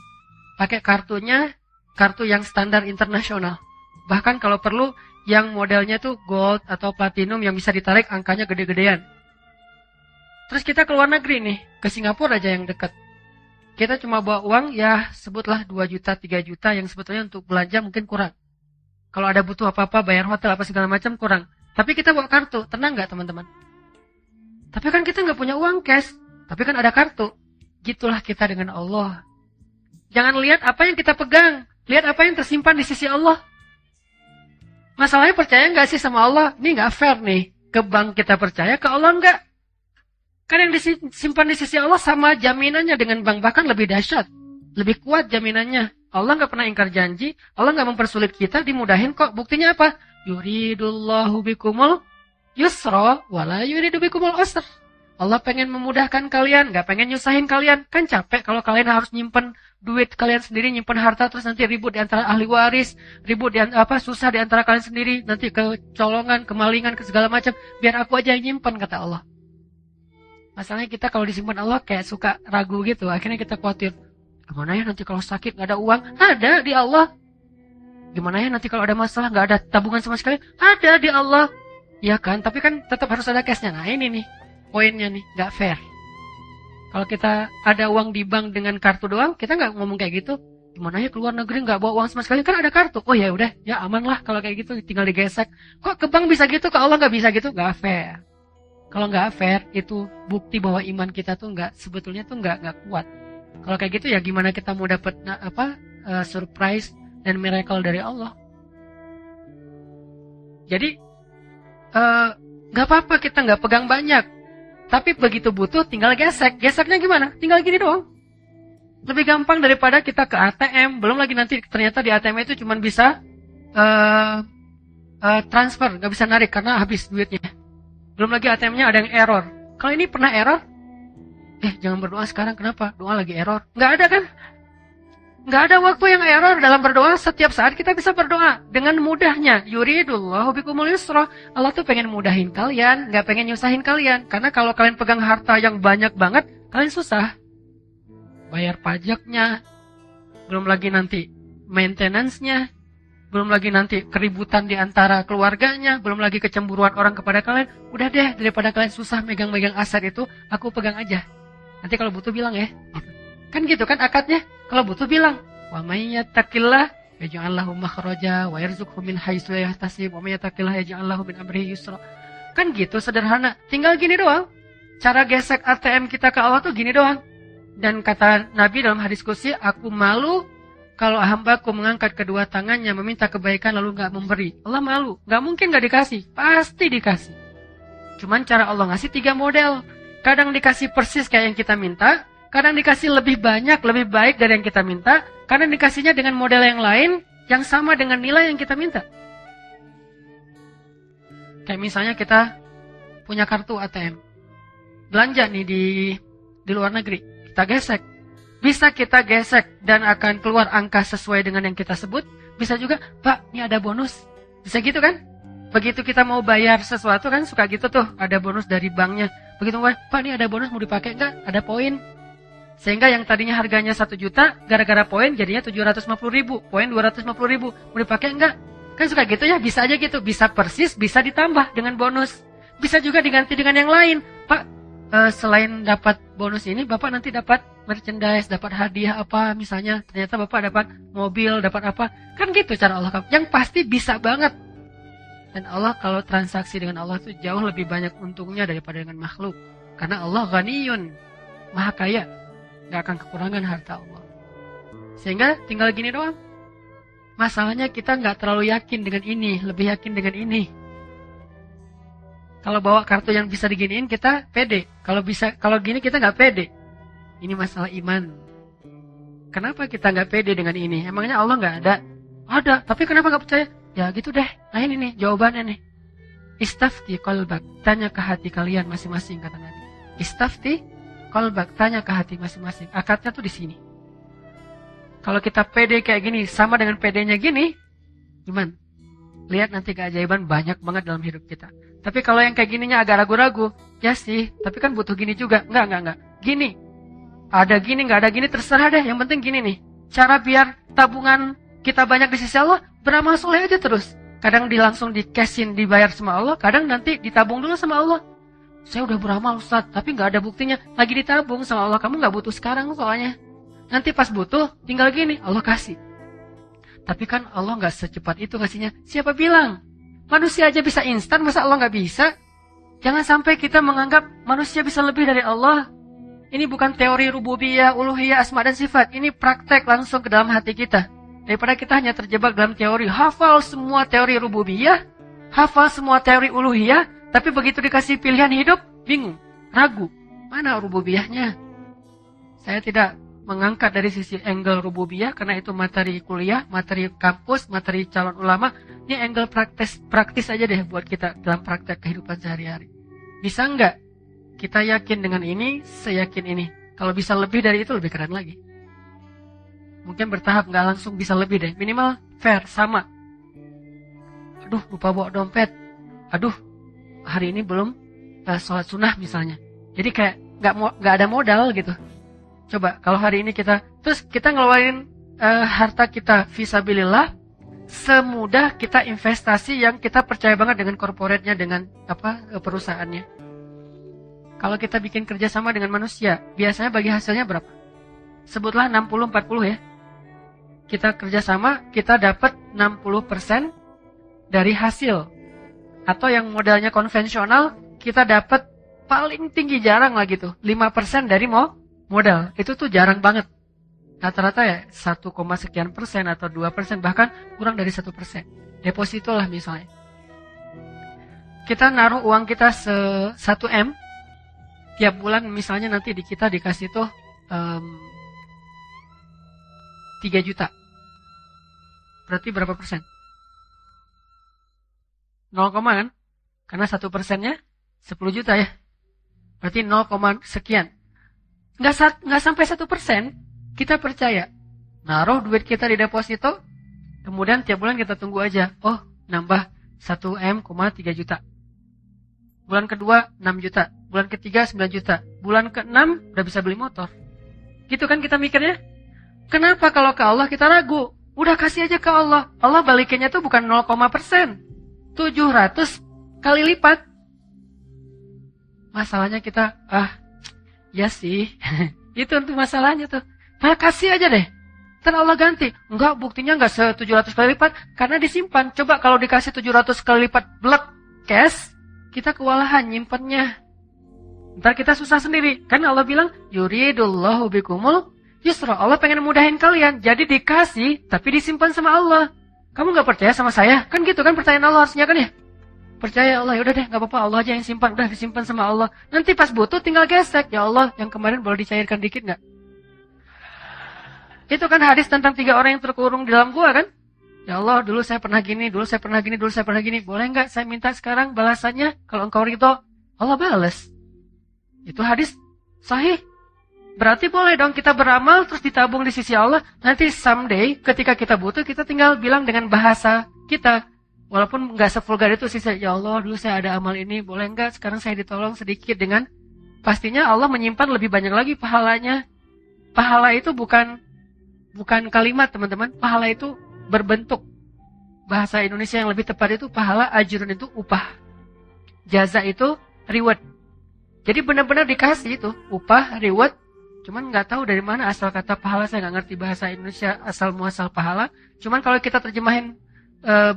Pakai kartunya, kartu yang standar internasional. Bahkan kalau perlu, yang modelnya tuh gold atau platinum yang bisa ditarik angkanya gede-gedean. Terus kita ke luar negeri nih, ke Singapura aja yang dekat. Kita cuma bawa uang, ya sebutlah 2 juta, 3 juta, yang sebetulnya untuk belanja mungkin kurang. Kalau ada butuh apa-apa, bayar hotel, apa segala macam kurang. Tapi kita bawa kartu, tenang nggak teman-teman? Tapi kan kita nggak punya uang cash, tapi kan ada kartu. Gitulah kita dengan Allah. Jangan lihat apa yang kita pegang, lihat apa yang tersimpan di sisi Allah. Masalahnya percaya nggak sih sama Allah? Ini nggak fair nih. Ke bank kita percaya, ke Allah nggak. Kan yang disimpan di sisi Allah sama jaminannya dengan bank, bahkan lebih dahsyat. Lebih kuat jaminannya. Allah nggak pernah ingkar janji, Allah nggak mempersulit kita, dimudahin kok. Buktinya apa? Yuridullahu bikumul yusra wala yuridu bikumul usra. Allah pengen memudahkan kalian, nggak pengen nyusahin kalian. Kan capek kalau kalian harus nyimpen duit kalian sendiri, nyimpen harta, terus nanti ribut di antara ahli waris, ribut susah di antara kalian sendiri, nanti kecolongan, kemalingan, ke segala macam. Biar aku aja yang nyimpen, kata Allah. Masalahnya kita kalau disimpan Allah kayak suka ragu gitu. Akhirnya kita khawatir. Gimana ya nanti kalau sakit nggak ada uang? Ada di Allah. Gimana ya nanti kalau ada masalah nggak ada tabungan sama sekali? Ada di Allah. Iya kan, tapi kan tetap harus ada cashnya. Nah ini nih, poinnya nih, nggak fair. Kalau kita ada uang di bank dengan kartu doang, kita nggak ngomong kayak gitu. Gimana ya keluar negeri nggak bawa uang sama sekali, kan ada kartu. Oh ya udah, ya aman lah kalau kayak gitu, tinggal digesek. Kok ke bank bisa gitu, ke Allah nggak bisa gitu? Nggak fair. Kalau nggak fair, itu bukti bahwa iman kita tuh sebetulnya tuh nggak kuat. Kalau kayak gitu ya gimana kita mau dapat surprise dan miracle dari Allah? Jadi nggak apa-apa kita nggak pegang banyak, tapi begitu butuh tinggal gesek. Geseknya gimana? Tinggal gini doang. Lebih gampang daripada kita ke ATM. Belum lagi nanti ternyata di ATM itu cuma bisa transfer, nggak bisa narik karena habis duitnya. Belum lagi ATM-nya ada yang error. Kalau ini pernah error, jangan berdoa sekarang. Kenapa? Doa lagi error. Nggak ada kan? Nggak ada waktu yang error dalam berdoa. Setiap saat kita bisa berdoa dengan mudahnya. Yuridullahu bikumul yusra. Allah tuh pengen mudahin kalian, nggak pengen nyusahin kalian. Karena kalau kalian pegang harta yang banyak banget, kalian susah. Bayar pajaknya, belum lagi nanti maintenance-nya, belum lagi nanti keributan di antara keluarganya, belum lagi kecemburuan orang kepada kalian. Udah deh, daripada kalian susah megang-megang aset itu, aku pegang aja. Nanti kalau butuh bilang ya. Kan gitu kan akadnya. Kalau butuh bilang, wa may yattaqillah yaj'al lahu makhraja wa yarzuqhu min haitsu la yahtasib wa may yattaqillah yaj'al lahu min amrihi yusra. Kan gitu sederhana. Tinggal gini doang. Cara gesek ATM kita ke Allah tuh gini doang. Dan kata Nabi dalam hadis qudsi, aku malu kalau hambaku mengangkat kedua tangannya meminta kebaikan lalu enggak memberi. Allah malu. Enggak mungkin enggak dikasih. Pasti dikasih. Cuman cara Allah ngasih 3 model. Kadang dikasih persis kayak yang kita minta. Kadang dikasih lebih banyak, lebih baik dari yang kita minta. Kadang dikasihnya dengan model yang lain, yang sama dengan nilai yang kita minta. Kayak misalnya kita punya kartu ATM. Belanja nih di luar negeri. Kita gesek. Bisa kita gesek dan akan keluar angka sesuai dengan yang kita sebut. Bisa juga, Pak, ini ada bonus. Bisa gitu kan? Begitu kita mau bayar sesuatu kan suka gitu tuh. Ada bonus dari banknya. Begitu, Pak, ini ada bonus mau dipakai enggak? Ada poin. Sehingga yang tadinya harganya 1 juta, gara-gara poin jadinya 750.000, poin 250.000. Mau dipakai enggak? Kan suka gitu ya, bisa aja gitu. Bisa persis, bisa ditambah dengan bonus. Bisa juga diganti dengan yang lain. Pak, selain dapat bonus ini, Bapak nanti dapat merchandise, dapat hadiah apa misalnya. Ternyata Bapak dapat mobil, dapat apa. Kan gitu cara Allah. Yang pasti bisa banget. Dan Allah kalau transaksi dengan Allah itu jauh lebih banyak untungnya daripada dengan makhluk. Karena Allah ghaniyun, maha kaya. Gak akan kekurangan harta Allah. Sehingga tinggal gini doang. Masalahnya kita gak terlalu yakin dengan ini, lebih yakin dengan ini. Kalau bawa kartu yang bisa diginiin kita pede. Kalau gini kita gak pede. Ini masalah iman. Kenapa kita gak pede dengan ini? Emangnya Allah gak ada? Ada, tapi kenapa gak percaya? Ya gitu deh. Nah ini nih jawabannya nih. Istafti qalbak, tanya ke hati kalian masing-masing kata Nabi. Istafti qalbak, tanya ke hati masing-masing. Akadnya tuh di sini. Kalau kita pede kayak gini, sama dengan pedenya gini, gimana? Lihat nanti keajaiban banyak banget dalam hidup kita. Tapi kalau yang kayak gininya agak ragu-ragu, ya sih, tapi kan butuh gini juga. Enggak. Gini. Ada gini, enggak ada gini, terserah deh. Yang penting gini nih. Cara biar tabungan kita banyak di sisi Allah, beramal soleh aja terus. Kadang langsung di cashin, dibayar sama Allah. Kadang nanti ditabung dulu sama Allah. Saya udah beramal Ustaz, tapi gak ada buktinya. Lagi ditabung sama Allah, kamu gak butuh sekarang soalnya. Nanti pas butuh, tinggal gini, Allah kasih. Tapi kan Allah gak secepat itu ngasihnya. Siapa bilang? Manusia aja bisa instan, masa Allah gak bisa? Jangan sampai kita menganggap manusia bisa lebih dari Allah. Ini bukan teori rububiyah, uluhiyah, asma dan sifat. Ini praktek langsung ke dalam hati kita. Daripada kita hanya terjebak dalam teori. Hafal semua teori rububiyah, hafal semua teori uluhiyah, tapi begitu dikasih pilihan hidup, bingung, ragu. Mana rububiyahnya? Saya tidak mengangkat dari sisi angle rububiyah, karena itu materi kuliah, materi kampus, materi calon ulama. Ini angle praktis aja deh buat kita dalam praktek kehidupan sehari-hari. Bisa nggak kita yakin dengan ini, saya yakin ini. Kalau bisa lebih dari itu, lebih keren lagi. Mungkin bertahap, nggak langsung bisa lebih deh. Minimal fair, sama. Aduh, lupa bawa dompet. Aduh, hari ini belum sholat sunnah misalnya. Jadi kayak nggak ada modal gitu. Coba kalau hari ini kita ngeluarin harta kita fisabilillah, semudah kita investasi yang kita percaya banget dengan corporate-nya, dengan perusahaannya. Kalau kita bikin kerjasama dengan manusia, biasanya bagi hasilnya berapa? Sebutlah 60-40 ya. Kita kerjasama, kita dapat 60% dari hasil. Atau yang modalnya konvensional, kita dapat paling tinggi, jarang lah gitu, 5% dari modal. Itu tuh jarang banget. Rata-rata ya 1, sekian persen atau 2%, bahkan kurang dari 1%. Deposito lah misalnya. Kita naruh uang kita 1 M, tiap bulan misalnya nanti kita dikasih tuh 3 juta. Berarti berapa persen? 0, kan? Karena 1%-nya 10 juta ya. Berarti 0, sekian. Nggak sampai 1%. Kita percaya, naruh duit kita di deposito, kemudian tiap bulan kita tunggu aja. Oh, nambah 1,3 juta. Bulan kedua 6 juta. Bulan ketiga 9 juta. Bulan ke-6 udah bisa beli motor. Gitu kan kita mikirnya? Kenapa kalau ke Allah kita ragu? Udah kasih aja ke Allah. Allah balikinnya tuh bukan 0,%. 700 kali lipat. Masalahnya kita, ya sih. Itu untuk masalahnya tuh. Kasih aja deh. Ntar Allah ganti. Enggak, buktinya enggak 700 kali lipat. Karena disimpan. Coba kalau dikasih 700 kali lipat blek cash, kita kewalahan nyimpennya. Ntar kita susah sendiri. Kan Allah bilang, yuridullahu bikumul yusra. Allah pengen mudahin kalian. Jadi dikasih, tapi disimpan sama Allah. Kamu enggak percaya sama saya? Kan gitu kan pertanyaan Allah harusnya kan ya? Percaya Allah, yaudah deh, enggak apa-apa, Allah aja yang simpan. Udah disimpan sama Allah. Nanti pas butuh tinggal gesek. Ya Allah, yang kemarin boleh dicairkan dikit enggak? Itu kan hadis tentang 3 orang yang terkurung di dalam gua kan? Ya Allah, dulu saya pernah gini, dulu saya pernah gini, dulu saya pernah gini. Boleh enggak saya minta sekarang balasannya? Kalau engkau ridho, Allah balas. Itu hadis sahih. Berarti boleh dong kita beramal terus ditabung di sisi Allah. Nanti someday ketika kita butuh, kita tinggal bilang dengan bahasa kita. Walaupun enggak sevulgar itu sih, ya Allah, dulu saya ada amal ini, boleh enggak sekarang saya ditolong sedikit dengan... Pastinya Allah menyimpan lebih banyak lagi pahalanya. Pahala itu bukan kalimat teman-teman, pahala itu berbentuk. Bahasa Indonesia yang lebih tepat itu pahala, ajrun itu upah. Jaza itu reward. Jadi benar-benar dikasih itu, upah, reward. Cuman nggak tahu dari mana asal kata pahala, saya nggak ngerti bahasa Indonesia asal muasal pahala. Cuman kalau kita terjemahin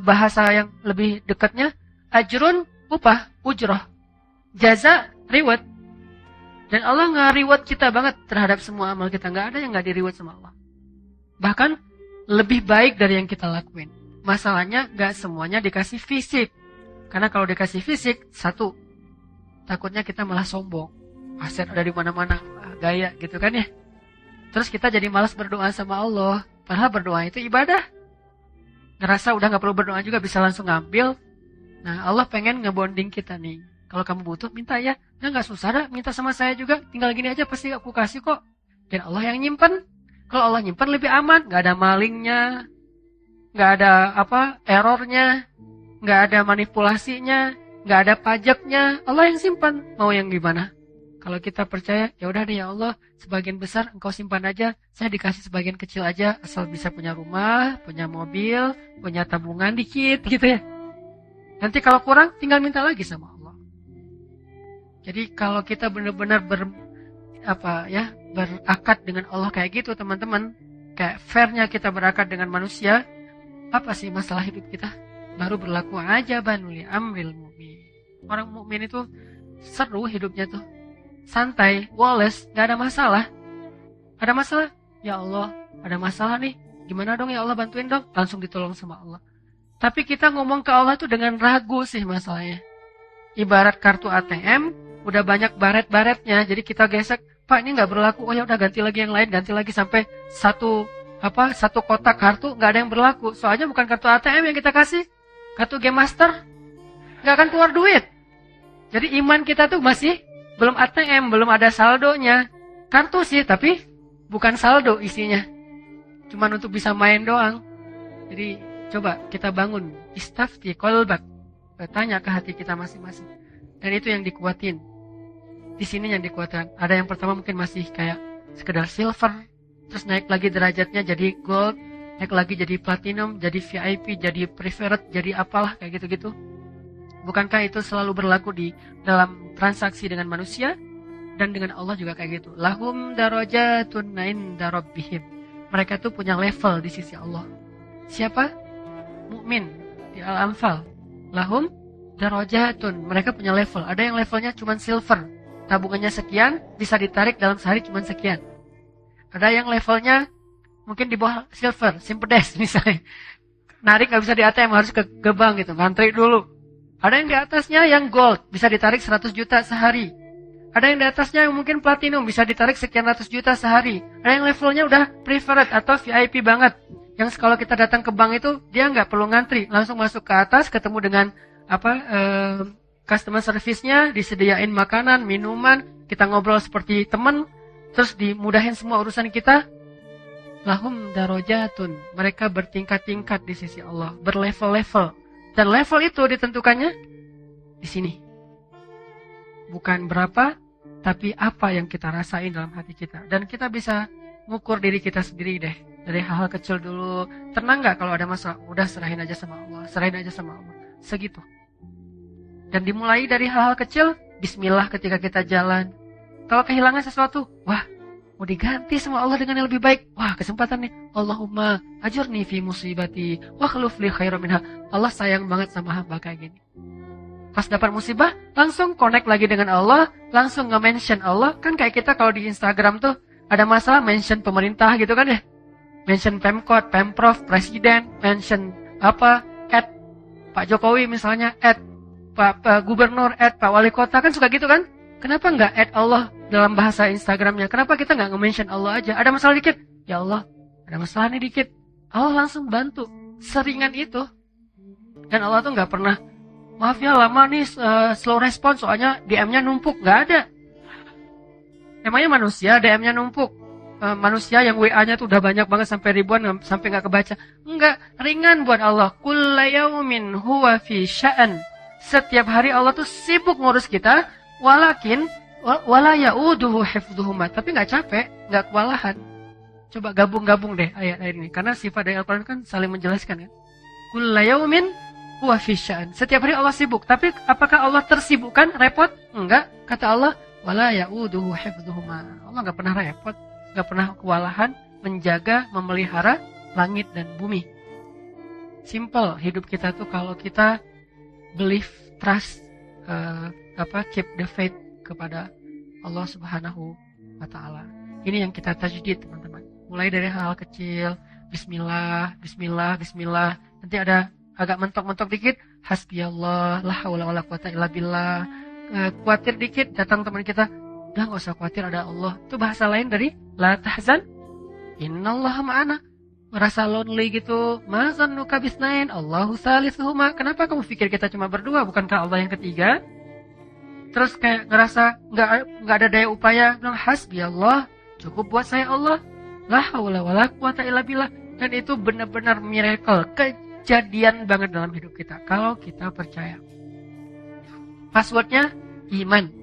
bahasa yang lebih dekatnya, ajrun, upah, ujroh. Jaza, reward. Dan Allah nge-reward kita banget terhadap semua amal kita. Nggak ada yang nggak di-reward sama Allah. Bahkan lebih baik dari yang kita lakuin. Masalahnya gak semuanya dikasih fisik. Karena kalau dikasih fisik, satu, takutnya kita malah sombong. Aset ada di mana-mana, gaya gitu kan ya. Terus kita jadi malas berdoa sama Allah. Padahal berdoa itu ibadah. Ngerasa udah gak perlu berdoa juga, bisa langsung ngambil. Nah, Allah pengen ngebonding kita nih. Kalau kamu butuh, minta ya. Nah, gak susah dah, minta sama saya juga. Tinggal gini aja, pasti aku kasih kok. Dan Allah yang nyimpen. Kalau Allah nyimpan lebih aman, nggak ada malingnya, nggak ada errornya, nggak ada manipulasinya, nggak ada pajaknya. Allah yang simpan. Mau yang gimana? Kalau kita percaya, ya udah deh ya Allah, sebagian besar engkau simpan aja, saya dikasih sebagian kecil aja, asal bisa punya rumah, punya mobil, punya tabungan dikit, gitu ya. Nanti kalau kurang, tinggal minta lagi sama Allah. Jadi kalau kita benar-benar berakad dengan Allah kayak gitu teman-teman, kayak fairnya kita berakad dengan manusia, apa sih masalah hidup kita? Baru berlaku aja banuli amril mu'min. Orang mukmin itu seru hidupnya tuh, santai, woles, gak ada masalah. Ada masalah? Ya Allah, ada masalah nih, gimana dong ya Allah, bantuin dong, langsung ditolong sama Allah. Tapi kita ngomong ke Allah tuh dengan ragu sih masalahnya. Ibarat kartu ATM, udah banyak baret-baretnya, jadi kita gesek, Pak ini nggak berlaku, oh ya udah ganti lagi yang lain, ganti lagi sampai satu kotak kartu nggak ada yang berlaku. Soalnya bukan kartu ATM yang kita kasih, kartu Game Master, nggak akan keluar duit. Jadi iman kita tuh masih belum ATM, belum ada saldonya. Kartu sih, tapi bukan saldo isinya, cuman untuk bisa main doang. Jadi coba kita bangun istafti qalbak, bertanya ke hati kita masing-masing, dan itu yang dikuatin. Di sini yang dikuatkan. Ada yang pertama mungkin masih kayak sekedar silver, terus naik lagi derajatnya jadi gold, naik lagi jadi platinum, jadi VIP, jadi preferred, jadi apalah kayak gitu-gitu. Bukankah itu selalu berlaku di dalam transaksi dengan manusia dan dengan Allah juga kayak gitu. Lahum darajatun inda rabbihim. Mereka tuh punya level di sisi Allah. Siapa? Mukmin di Al-Anfal. Lahum darajatun. Mereka punya level. Ada yang levelnya cuma silver. Tabungannya sekian, bisa ditarik dalam sehari cuma sekian. Ada yang levelnya mungkin di bawah silver, simpedes misalnya. Narik nggak bisa di ATM, harus ke bank gitu, ngantri dulu. Ada yang di atasnya yang gold, bisa ditarik 100 juta sehari. Ada yang di atasnya yang mungkin platinum, bisa ditarik sekian ratus juta sehari. Ada yang levelnya udah preferred atau VIP banget. Yang kalau kita datang ke bank itu, dia nggak perlu ngantri, langsung masuk ke atas, ketemu dengan customer service-nya, disediain makanan, minuman, kita ngobrol seperti teman, terus dimudahin semua urusan kita. Lahum darajatun. Mereka bertingkat-tingkat di sisi Allah, berlevel-level. Dan level itu ditentukannya di sini. Bukan berapa, tapi apa yang kita rasain dalam hati kita. Dan kita bisa ngukur diri kita sendiri deh. Dari hal-hal kecil dulu. Tenang gak kalau ada masalah? Udah serahin aja sama Allah. Serahin aja sama Allah. Segitu. Dan dimulai dari hal-hal kecil. Bismillah ketika kita jalan. Kalau kehilangan sesuatu, wah, mau diganti sama Allah dengan yang lebih baik. Wah, kesempatan nih. Allahumma ajurni fi musibati wa khluf li khairan minha. Allah sayang banget sama hamba kayak gini. Pas dapat musibah, langsung connect lagi dengan Allah, langsung nge-mention Allah. Kan kayak kita kalau di Instagram tuh ada masalah mention pemerintah gitu kan ya. Mention Pemkot, Pemprov, Presiden, mention Pak Jokowi misalnya, Pak Gubernur, Pak Wali Kota, kan suka gitu kan? Kenapa nggak add Allah dalam bahasa Instagramnya? Kenapa kita nggak nge-mention Allah aja? Ada masalah dikit, ya Allah, ada masalah nih dikit. Allah langsung bantu. Seringan itu. Dan Allah tuh nggak pernah, maaf ya lama nih slow respon soalnya DM-nya numpuk. Nggak ada. Emangnya manusia DM-nya numpuk? Manusia yang WA-nya tuh udah banyak banget sampai ribuan, sampai nggak kebaca. Enggak, ringan buat Allah. Kulla yaumin huwa fi sya'an. Setiap hari Allah tuh sibuk ngurus kita. Walakin wala ya'uduhu hifdhuhuma, tapi nggak capek, nggak kewalahan. Coba gabung-gabung deh ayat-ayat ini, karena sifat dari Al-Quran kan saling menjelaskan kan. Kulla yaumin huwa fi sya'an. Setiap hari Allah sibuk, tapi apakah Allah tersibukkan, repot? Enggak, kata Allah, wala ya'uduhu hifdhuhuma. Allah nggak pernah repot, nggak pernah kewalahan menjaga, memelihara langit dan bumi. Simple hidup kita tuh kalau kita believe, trust, keep the faith kepada Allah Subhanahu wa Ta'ala. Ini yang kita tajdid, teman-teman. Mulai dari hal-hal kecil, bismillah, bismillah, bismillah. Nanti ada agak mentok-mentok dikit, hasbiyallah, la haula wala quwata illa billah. Khawatir dikit, datang teman kita, udah nggak usah khawatir, ada Allah. Itu bahasa lain dari la tahzan, innallaha ma'ana. Merasa lonely gitu, mazannuka bisnain, Allahu salisuhuma. Kenapa kamu pikir kita cuma berdua, bukankah Allah yang ketiga? Terus kayak ngerasa nggak ada daya upaya, bilang hasbiyallah, cukup buat saya Allah, la haula wala quwata illa billah. Dan itu benar-benar miracle, kejadian banget dalam hidup kita kalau kita percaya. Passwordnya iman,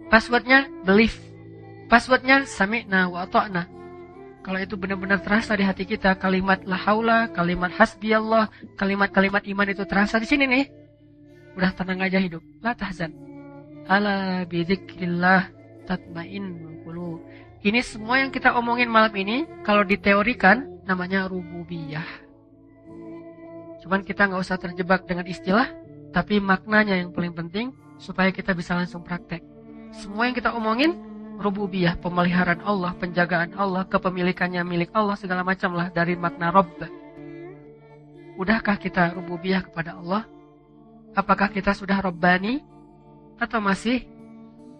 passwordnya belief, passwordnya sami'na wa ata'na. Kalau itu benar-benar terasa di hati kita, kalimat la haula, kalimat hasbiyallah, kalimat-kalimat iman itu terasa di sini nih, udah tenang aja hidup, la tahzan. Ala bidzikrillah tatmainnul qulub. Ini semua yang kita omongin malam ini, kalau diteorikan namanya rububiyah. Cuman kita nggak usah terjebak dengan istilah, tapi maknanya yang paling penting supaya kita bisa langsung praktek. Semua yang kita omongin rububiyah, pemeliharaan Allah, penjagaan Allah, kepemilikannya milik Allah, segala macam lah dari makna Rabb. Udahkah kita rububiyah kepada Allah? Apakah kita sudah Rabbani? Atau masih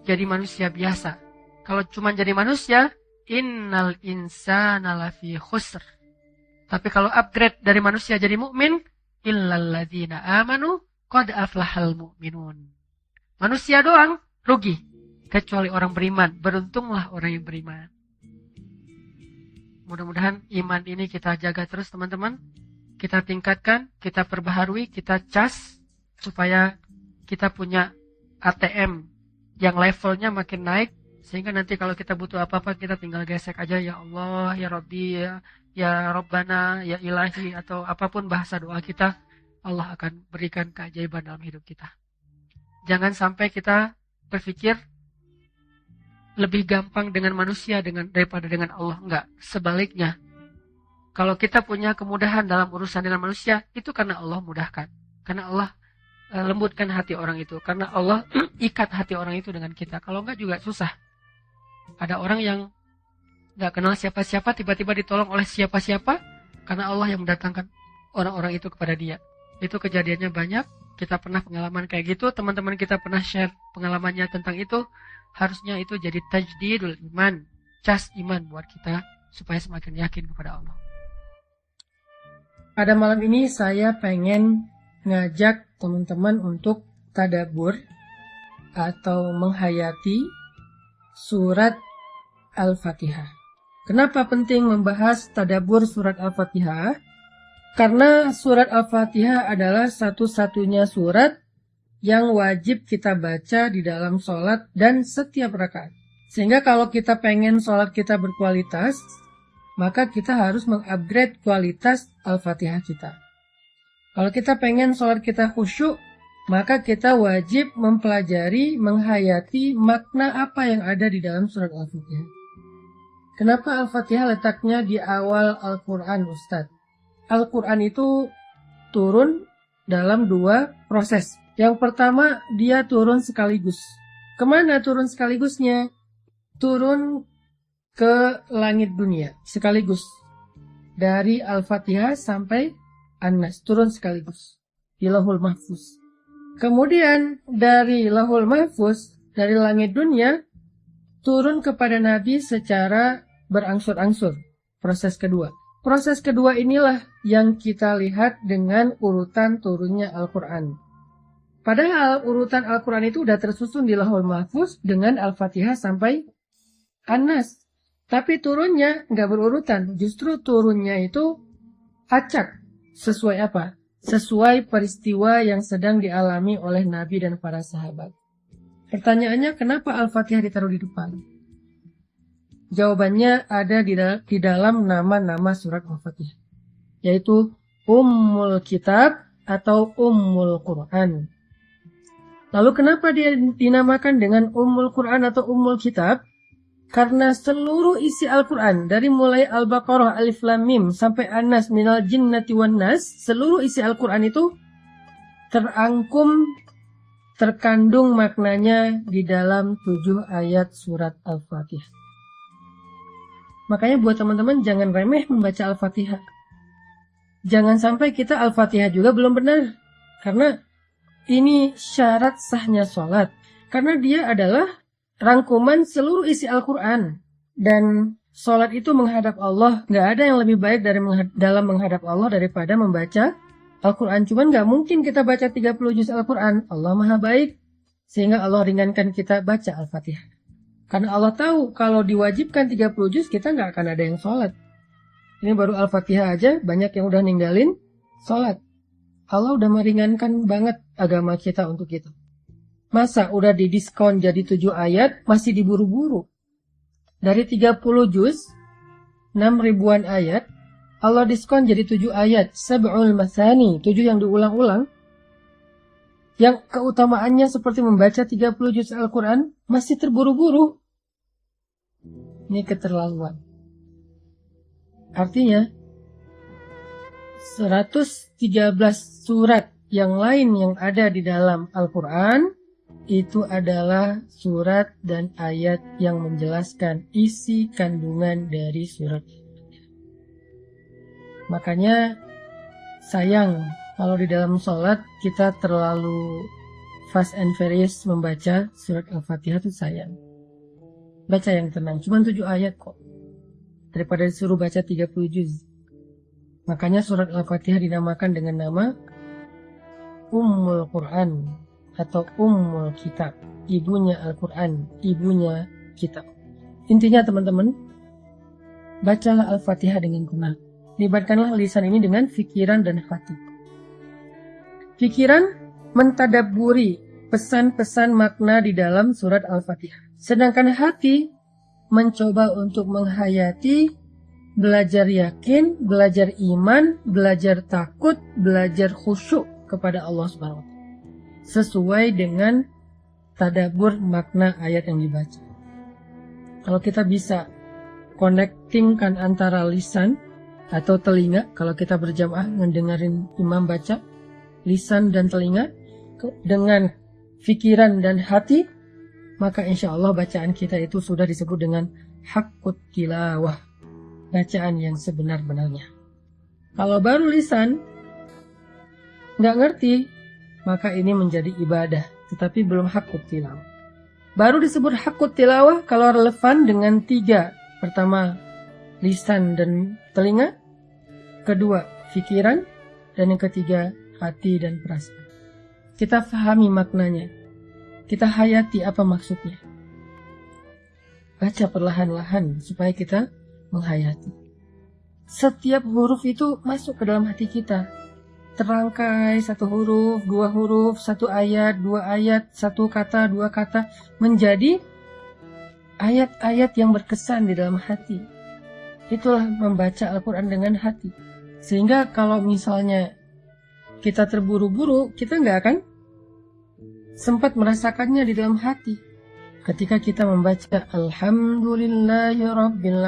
jadi manusia biasa? Kalau cuma jadi manusia, innal insana lafi khusr. Tapi kalau upgrade dari manusia jadi mukmin, illal ladzina amanu qad aflahal mu'minun. Manusia doang rugi, kecuali orang beriman. Beruntunglah orang yang beriman. Mudah-mudahan iman ini kita jaga terus, teman-teman. Kita tingkatkan, kita perbaharui, kita cas supaya kita punya ATM yang levelnya makin naik, Sehingga nanti kalau kita butuh apa-apa kita tinggal gesek aja, ya Allah, ya Rabbi, ya Rabbana, ya Ilahi, atau apapun bahasa doa kita, Allah akan berikan keajaiban dalam hidup kita. Jangan sampai kita berpikir lebih gampang dengan manusia daripada dengan Allah. Enggak, sebaliknya. Kalau kita punya kemudahan dalam urusan dengan manusia, itu karena Allah mudahkan. Karena Allah lembutkan hati orang itu. Karena Allah ikat hati orang itu dengan kita. Kalau enggak juga susah. Ada orang yang enggak kenal siapa-siapa, tiba-tiba ditolong oleh siapa-siapa, karena Allah yang mendatangkan orang-orang itu kepada dia. Itu kejadiannya banyak. Kita pernah pengalaman kayak gitu. Teman-teman kita pernah share pengalamannya tentang itu. Harusnya itu jadi tajdidul iman. Cas iman buat kita. Supaya semakin yakin kepada Allah. Pada malam ini saya pengen ngajak teman-teman untuk tadabbur atau menghayati surat Al-Fatihah. Kenapa penting membahas tadabbur surat Al-Fatihah? Karena surat Al-Fatihah adalah satu-satunya surat yang wajib kita baca di dalam sholat dan setiap rakaat. Sehingga kalau kita pengen sholat kita berkualitas, maka kita harus mengupgrade kualitas Al-Fatihah kita. Kalau kita pengen sholat kita khusyuk, maka kita wajib mempelajari, menghayati makna apa yang ada di dalam surat Al-Fatihah. Kenapa Al-Fatihah letaknya di awal Al-Quran, Ustadz? Al-Quran itu turun dalam 2 proses. Yang pertama, dia turun sekaligus. Kemana turun sekaligusnya? Turun ke langit dunia sekaligus. Dari Al-Fatihah sampai An-Nas turun sekaligus di Lauhul Mahfuz. Kemudian dari Lauhul Mahfuz, dari langit dunia turun kepada Nabi secara berangsur-angsur. Proses kedua. Proses kedua inilah yang kita lihat dengan urutan turunnya Al-Quran. Padahal urutan Al-Quran itu udah tersusun di Lauhul Mahfuz dengan Al-Fatihah sampai An-Nas. Tapi turunnya nggak berurutan. Justru turunnya itu acak. Sesuai apa? Sesuai peristiwa yang sedang dialami oleh Nabi dan para sahabat. Pertanyaannya, kenapa Al-Fatihah ditaruh di depan? Jawabannya ada di dalam nama-nama surat Al-Fatihah. Yaitu Ummul Kitab atau Ummul Quran. Lalu kenapa dia dinamakan dengan Ummul Quran atau Ummul Kitab? Karena seluruh isi Al-Quran, dari mulai Al-Baqarah, Alif Lam Mim, sampai An-Nas, Minal Jinnati wan Nas, seluruh isi Al-Quran itu terangkum, terkandung maknanya di dalam 7 ayat surat Al-Fatihah. Makanya buat teman-teman jangan remeh membaca Al-Fatihah. Jangan sampai kita Al-Fatihah juga belum benar. Karena ini syarat sahnya sholat. Karena dia adalah rangkuman seluruh isi Al-Quran. Dan sholat itu menghadap Allah. Nggak ada yang lebih baik dalam menghadap Allah daripada membaca Al-Quran. Cuman nggak mungkin kita baca 30 juz Al-Quran. Allah maha baik. Sehingga Allah ringankan kita baca Al-Fatihah. Karena Allah tahu kalau diwajibkan 30 juz kita nggak akan ada yang sholat. Ini baru Al-Fatihah aja banyak yang udah ninggalin sholat. Allah udah meringankan banget agama kita untuk itu. Masa udah didiskon jadi 7 ayat, masih diburu-buru. Dari 30 juz, 6 ribuan ayat, Allah diskon jadi 7 ayat. Sab'ul Masani, 7 yang diulang-ulang. Yang keutamaannya seperti membaca 30 juz Al-Quran, masih terburu-buru. Ini keterlaluan. Artinya, 113 surat yang lain yang ada di dalam Al-Quran, itu adalah surat dan ayat yang menjelaskan isi kandungan dari surat. Makanya sayang kalau di dalam sholat kita terlalu fast and furious membaca surat Al-Fatihah, itu sayang. Baca yang tenang, cuma 7 ayat kok. Daripada disuruh baca 30 juz. Makanya surat Al-Fatihah dinamakan dengan nama Ummul Quran atau Ummul Kitab, ibunya Al-Quran, ibunya kitab. Intinya teman-teman, bacalah Al-Fatihah dengan benar. Libatkanlah lisan ini dengan fikiran dan hati. Fikiran mentadabburi pesan-pesan makna di dalam surat Al-Fatihah. Sedangkan hati mencoba untuk menghayati, belajar yakin, belajar iman, belajar takut, belajar khusyuk kepada Allah Subhanahu wa Ta'ala. Sesuai dengan tadabbur makna ayat yang dibaca. Kalau kita bisa connectingkan antara lisan atau telinga, kalau kita berjamaah mendengarin imam baca, lisan dan telinga dengan pikiran dan hati, maka insya Allah bacaan kita itu sudah disebut dengan haqqut tilawah, bacaan yang sebenar-benarnya. Kalau baru lisan nggak ngerti, maka ini menjadi ibadah, tetapi belum haqqut tilawah. Baru disebut haqqut tilawah kalau relevan dengan 3. Pertama, lisan dan telinga. Kedua, pikiran. Dan yang ketiga, hati dan perasaan. Kita fahami maknanya. Kita hayati apa maksudnya. Baca perlahan-lahan supaya kita menghayati. Setiap huruf itu masuk ke dalam hati kita. Terangkai 1 huruf, 2 huruf, 1 ayat, 2 ayat, 1 kata, 2 kata, menjadi ayat-ayat yang berkesan di dalam hati. Itulah membaca Al-Quran dengan hati. Sehingga kalau misalnya kita terburu-buru, kita nggak akan sempat merasakannya di dalam hati. Ketika kita membaca Alhamdulillahi Rabbil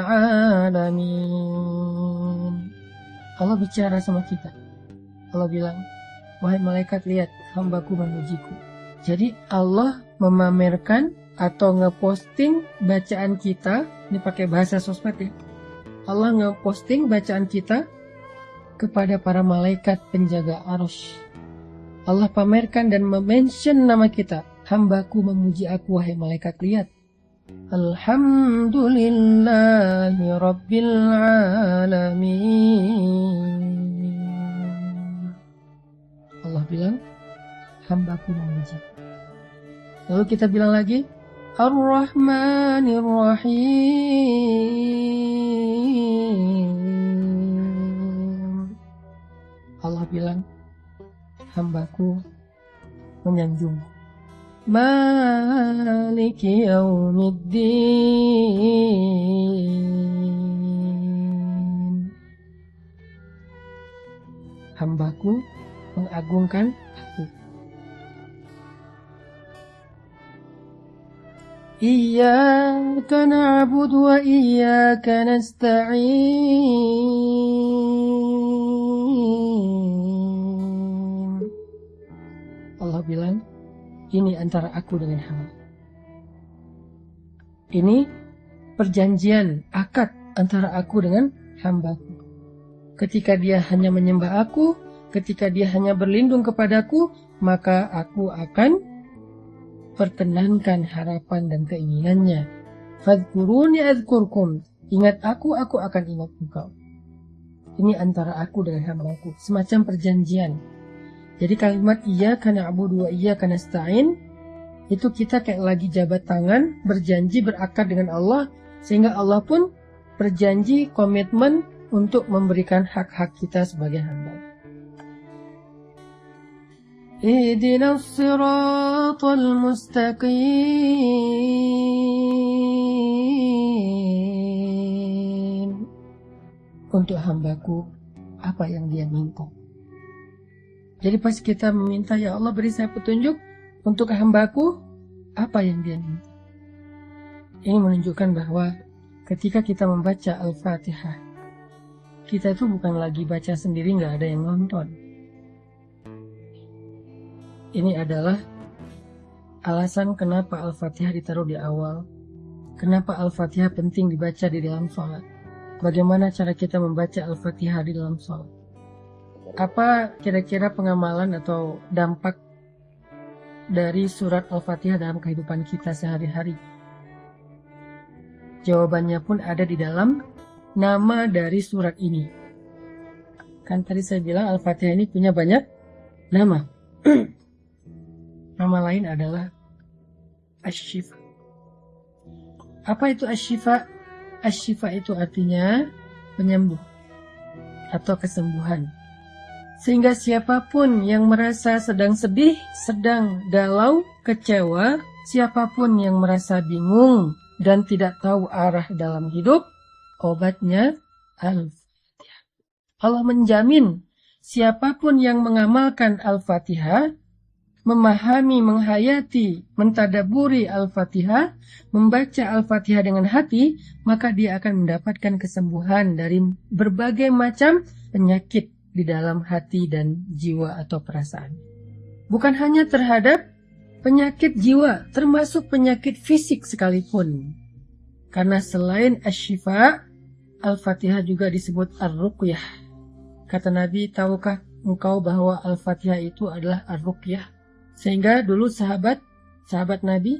Alamin, Allah bicara sama kita. Allah bilang, wahai malaikat, lihat hambaku memujiku. Jadi Allah memamerkan atau ngeposting bacaan kita, ini pakai bahasa sosmed ya. Allah ngeposting bacaan kita kepada para malaikat penjaga arsy. Allah pamerkan dan mention nama kita. Hambaku memuji aku, wahai malaikat, lihat. Alhamdulillahi Rabbil Alamin. Allah bilang, hambaku memuji. Lalu kita bilang lagi, Ar-Rahmanir Rahim. Allah bilang, hambaku menyanjung. Maliki Yaumiddin. Hambaku mengagungkan aku. Iyyaka na'budu wa iyyaka nasta'in. Allah bilang, ini antara aku dengan hamba. Ini perjanjian, akad antara aku dengan hambaku. Ketika dia hanya menyembah aku, ketika dia hanya berlindung kepadaku, maka aku akan perkenankan harapan dan keinginannya. Fadhkuruni adzkurkum. Ingat aku akan ingat engkau. Ini antara aku dengan hambaku, semacam perjanjian. Jadi kalimat iyyaka na'budu wa iyyaka nasta'in itu kita kayak lagi jabat tangan, berjanji, berakad dengan Allah, sehingga Allah pun berjanji, komitmen untuk memberikan hak-hak kita sebagai hamba. Ihdinas siratal mustaqim. Untuk hambaku, apa yang dia minta. Jadi pas kita meminta, ya Allah beri saya petunjuk untuk hambaku, apa yang dia minta. Ini menunjukkan bahwa ketika kita membaca Al-Fatihah, kita itu bukan lagi baca sendiri, nggak ada yang nonton. Ini adalah alasan kenapa Al-Fatihah ditaruh di awal. Kenapa Al-Fatihah penting dibaca di dalam sholat. Bagaimana cara kita membaca Al-Fatihah di dalam sholat. Apa kira-kira pengamalan atau dampak dari surat Al-Fatihah dalam kehidupan kita sehari-hari? Jawabannya pun ada di dalam nama dari surat ini. Kan tadi saya bilang Al-Fatihah ini punya banyak nama. Nama lain adalah Asy-Syifa. Apa itu Asy-Syifa? Asy-Syifa itu artinya penyembuh atau kesembuhan. Sehingga siapapun yang merasa sedang sedih, sedang galau, kecewa, Siapapun yang merasa bingung dan tidak tahu arah dalam hidup, obatnya Al-Fatihah. Allah menjamin siapapun yang mengamalkan Al-Fatihah, memahami, menghayati, mentadaburi Al-Fatihah, membaca Al-Fatihah dengan hati, maka dia akan mendapatkan kesembuhan dari berbagai macam penyakit di dalam hati dan jiwa atau perasaan. Bukan hanya terhadap penyakit jiwa, termasuk penyakit fisik sekalipun. Karena selain asy-syifa, Al-Fatihah juga disebut ar-ruqyah. Kata Nabi, tahukah engkau bahwa Al-Fatihah itu adalah ar-ruqyah? Sehingga dulu sahabat Nabi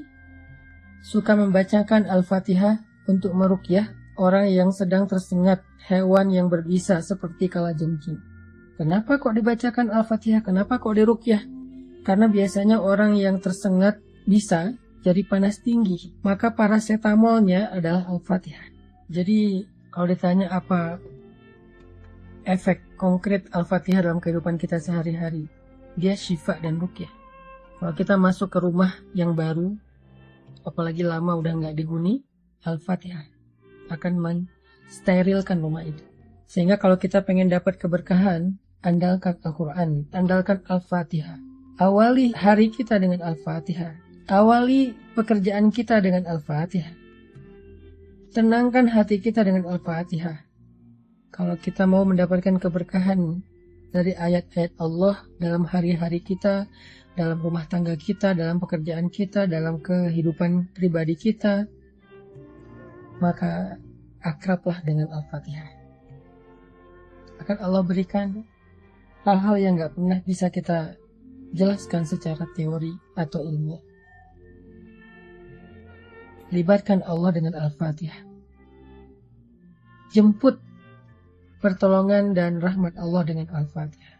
suka membacakan Al-Fatihah untuk meruqyah orang yang sedang tersengat hewan yang berbisa seperti kalajengking. Kenapa kok dibacakan Al-Fatihah? Kenapa kok diruqyah? Karena biasanya orang yang tersengat bisa jadi panas tinggi. Maka paracetamolnya adalah Al-Fatihah. Jadi kalau ditanya apa efek konkret Al-Fatihah dalam kehidupan kita sehari-hari, dia syifa dan ruqyah. Kalau kita masuk ke rumah yang baru, apalagi lama udah nggak dihuni, Al-Fatihah akan mensterilkan rumah itu. Sehingga kalau kita pengen dapat keberkahan, andalkan Al-Quran, andalkan Al-Fatihah. Awali hari kita dengan Al-Fatihah. Awali pekerjaan kita dengan Al-Fatihah. Tenangkan hati kita dengan Al-Fatihah. Kalau kita mau mendapatkan keberkahan dari ayat-ayat Allah dalam hari-hari kita, dalam rumah tangga kita, dalam pekerjaan kita, dalam kehidupan pribadi kita, maka akrablah dengan Al-Fatihah. Akan Allah berikan hal-hal yang gak pernah bisa kita jelaskan secara teori atau ilmiah. Libatkan Allah dengan Al-Fatihah. Jemput pertolongan dan rahmat Allah dengan Al-Fatihah.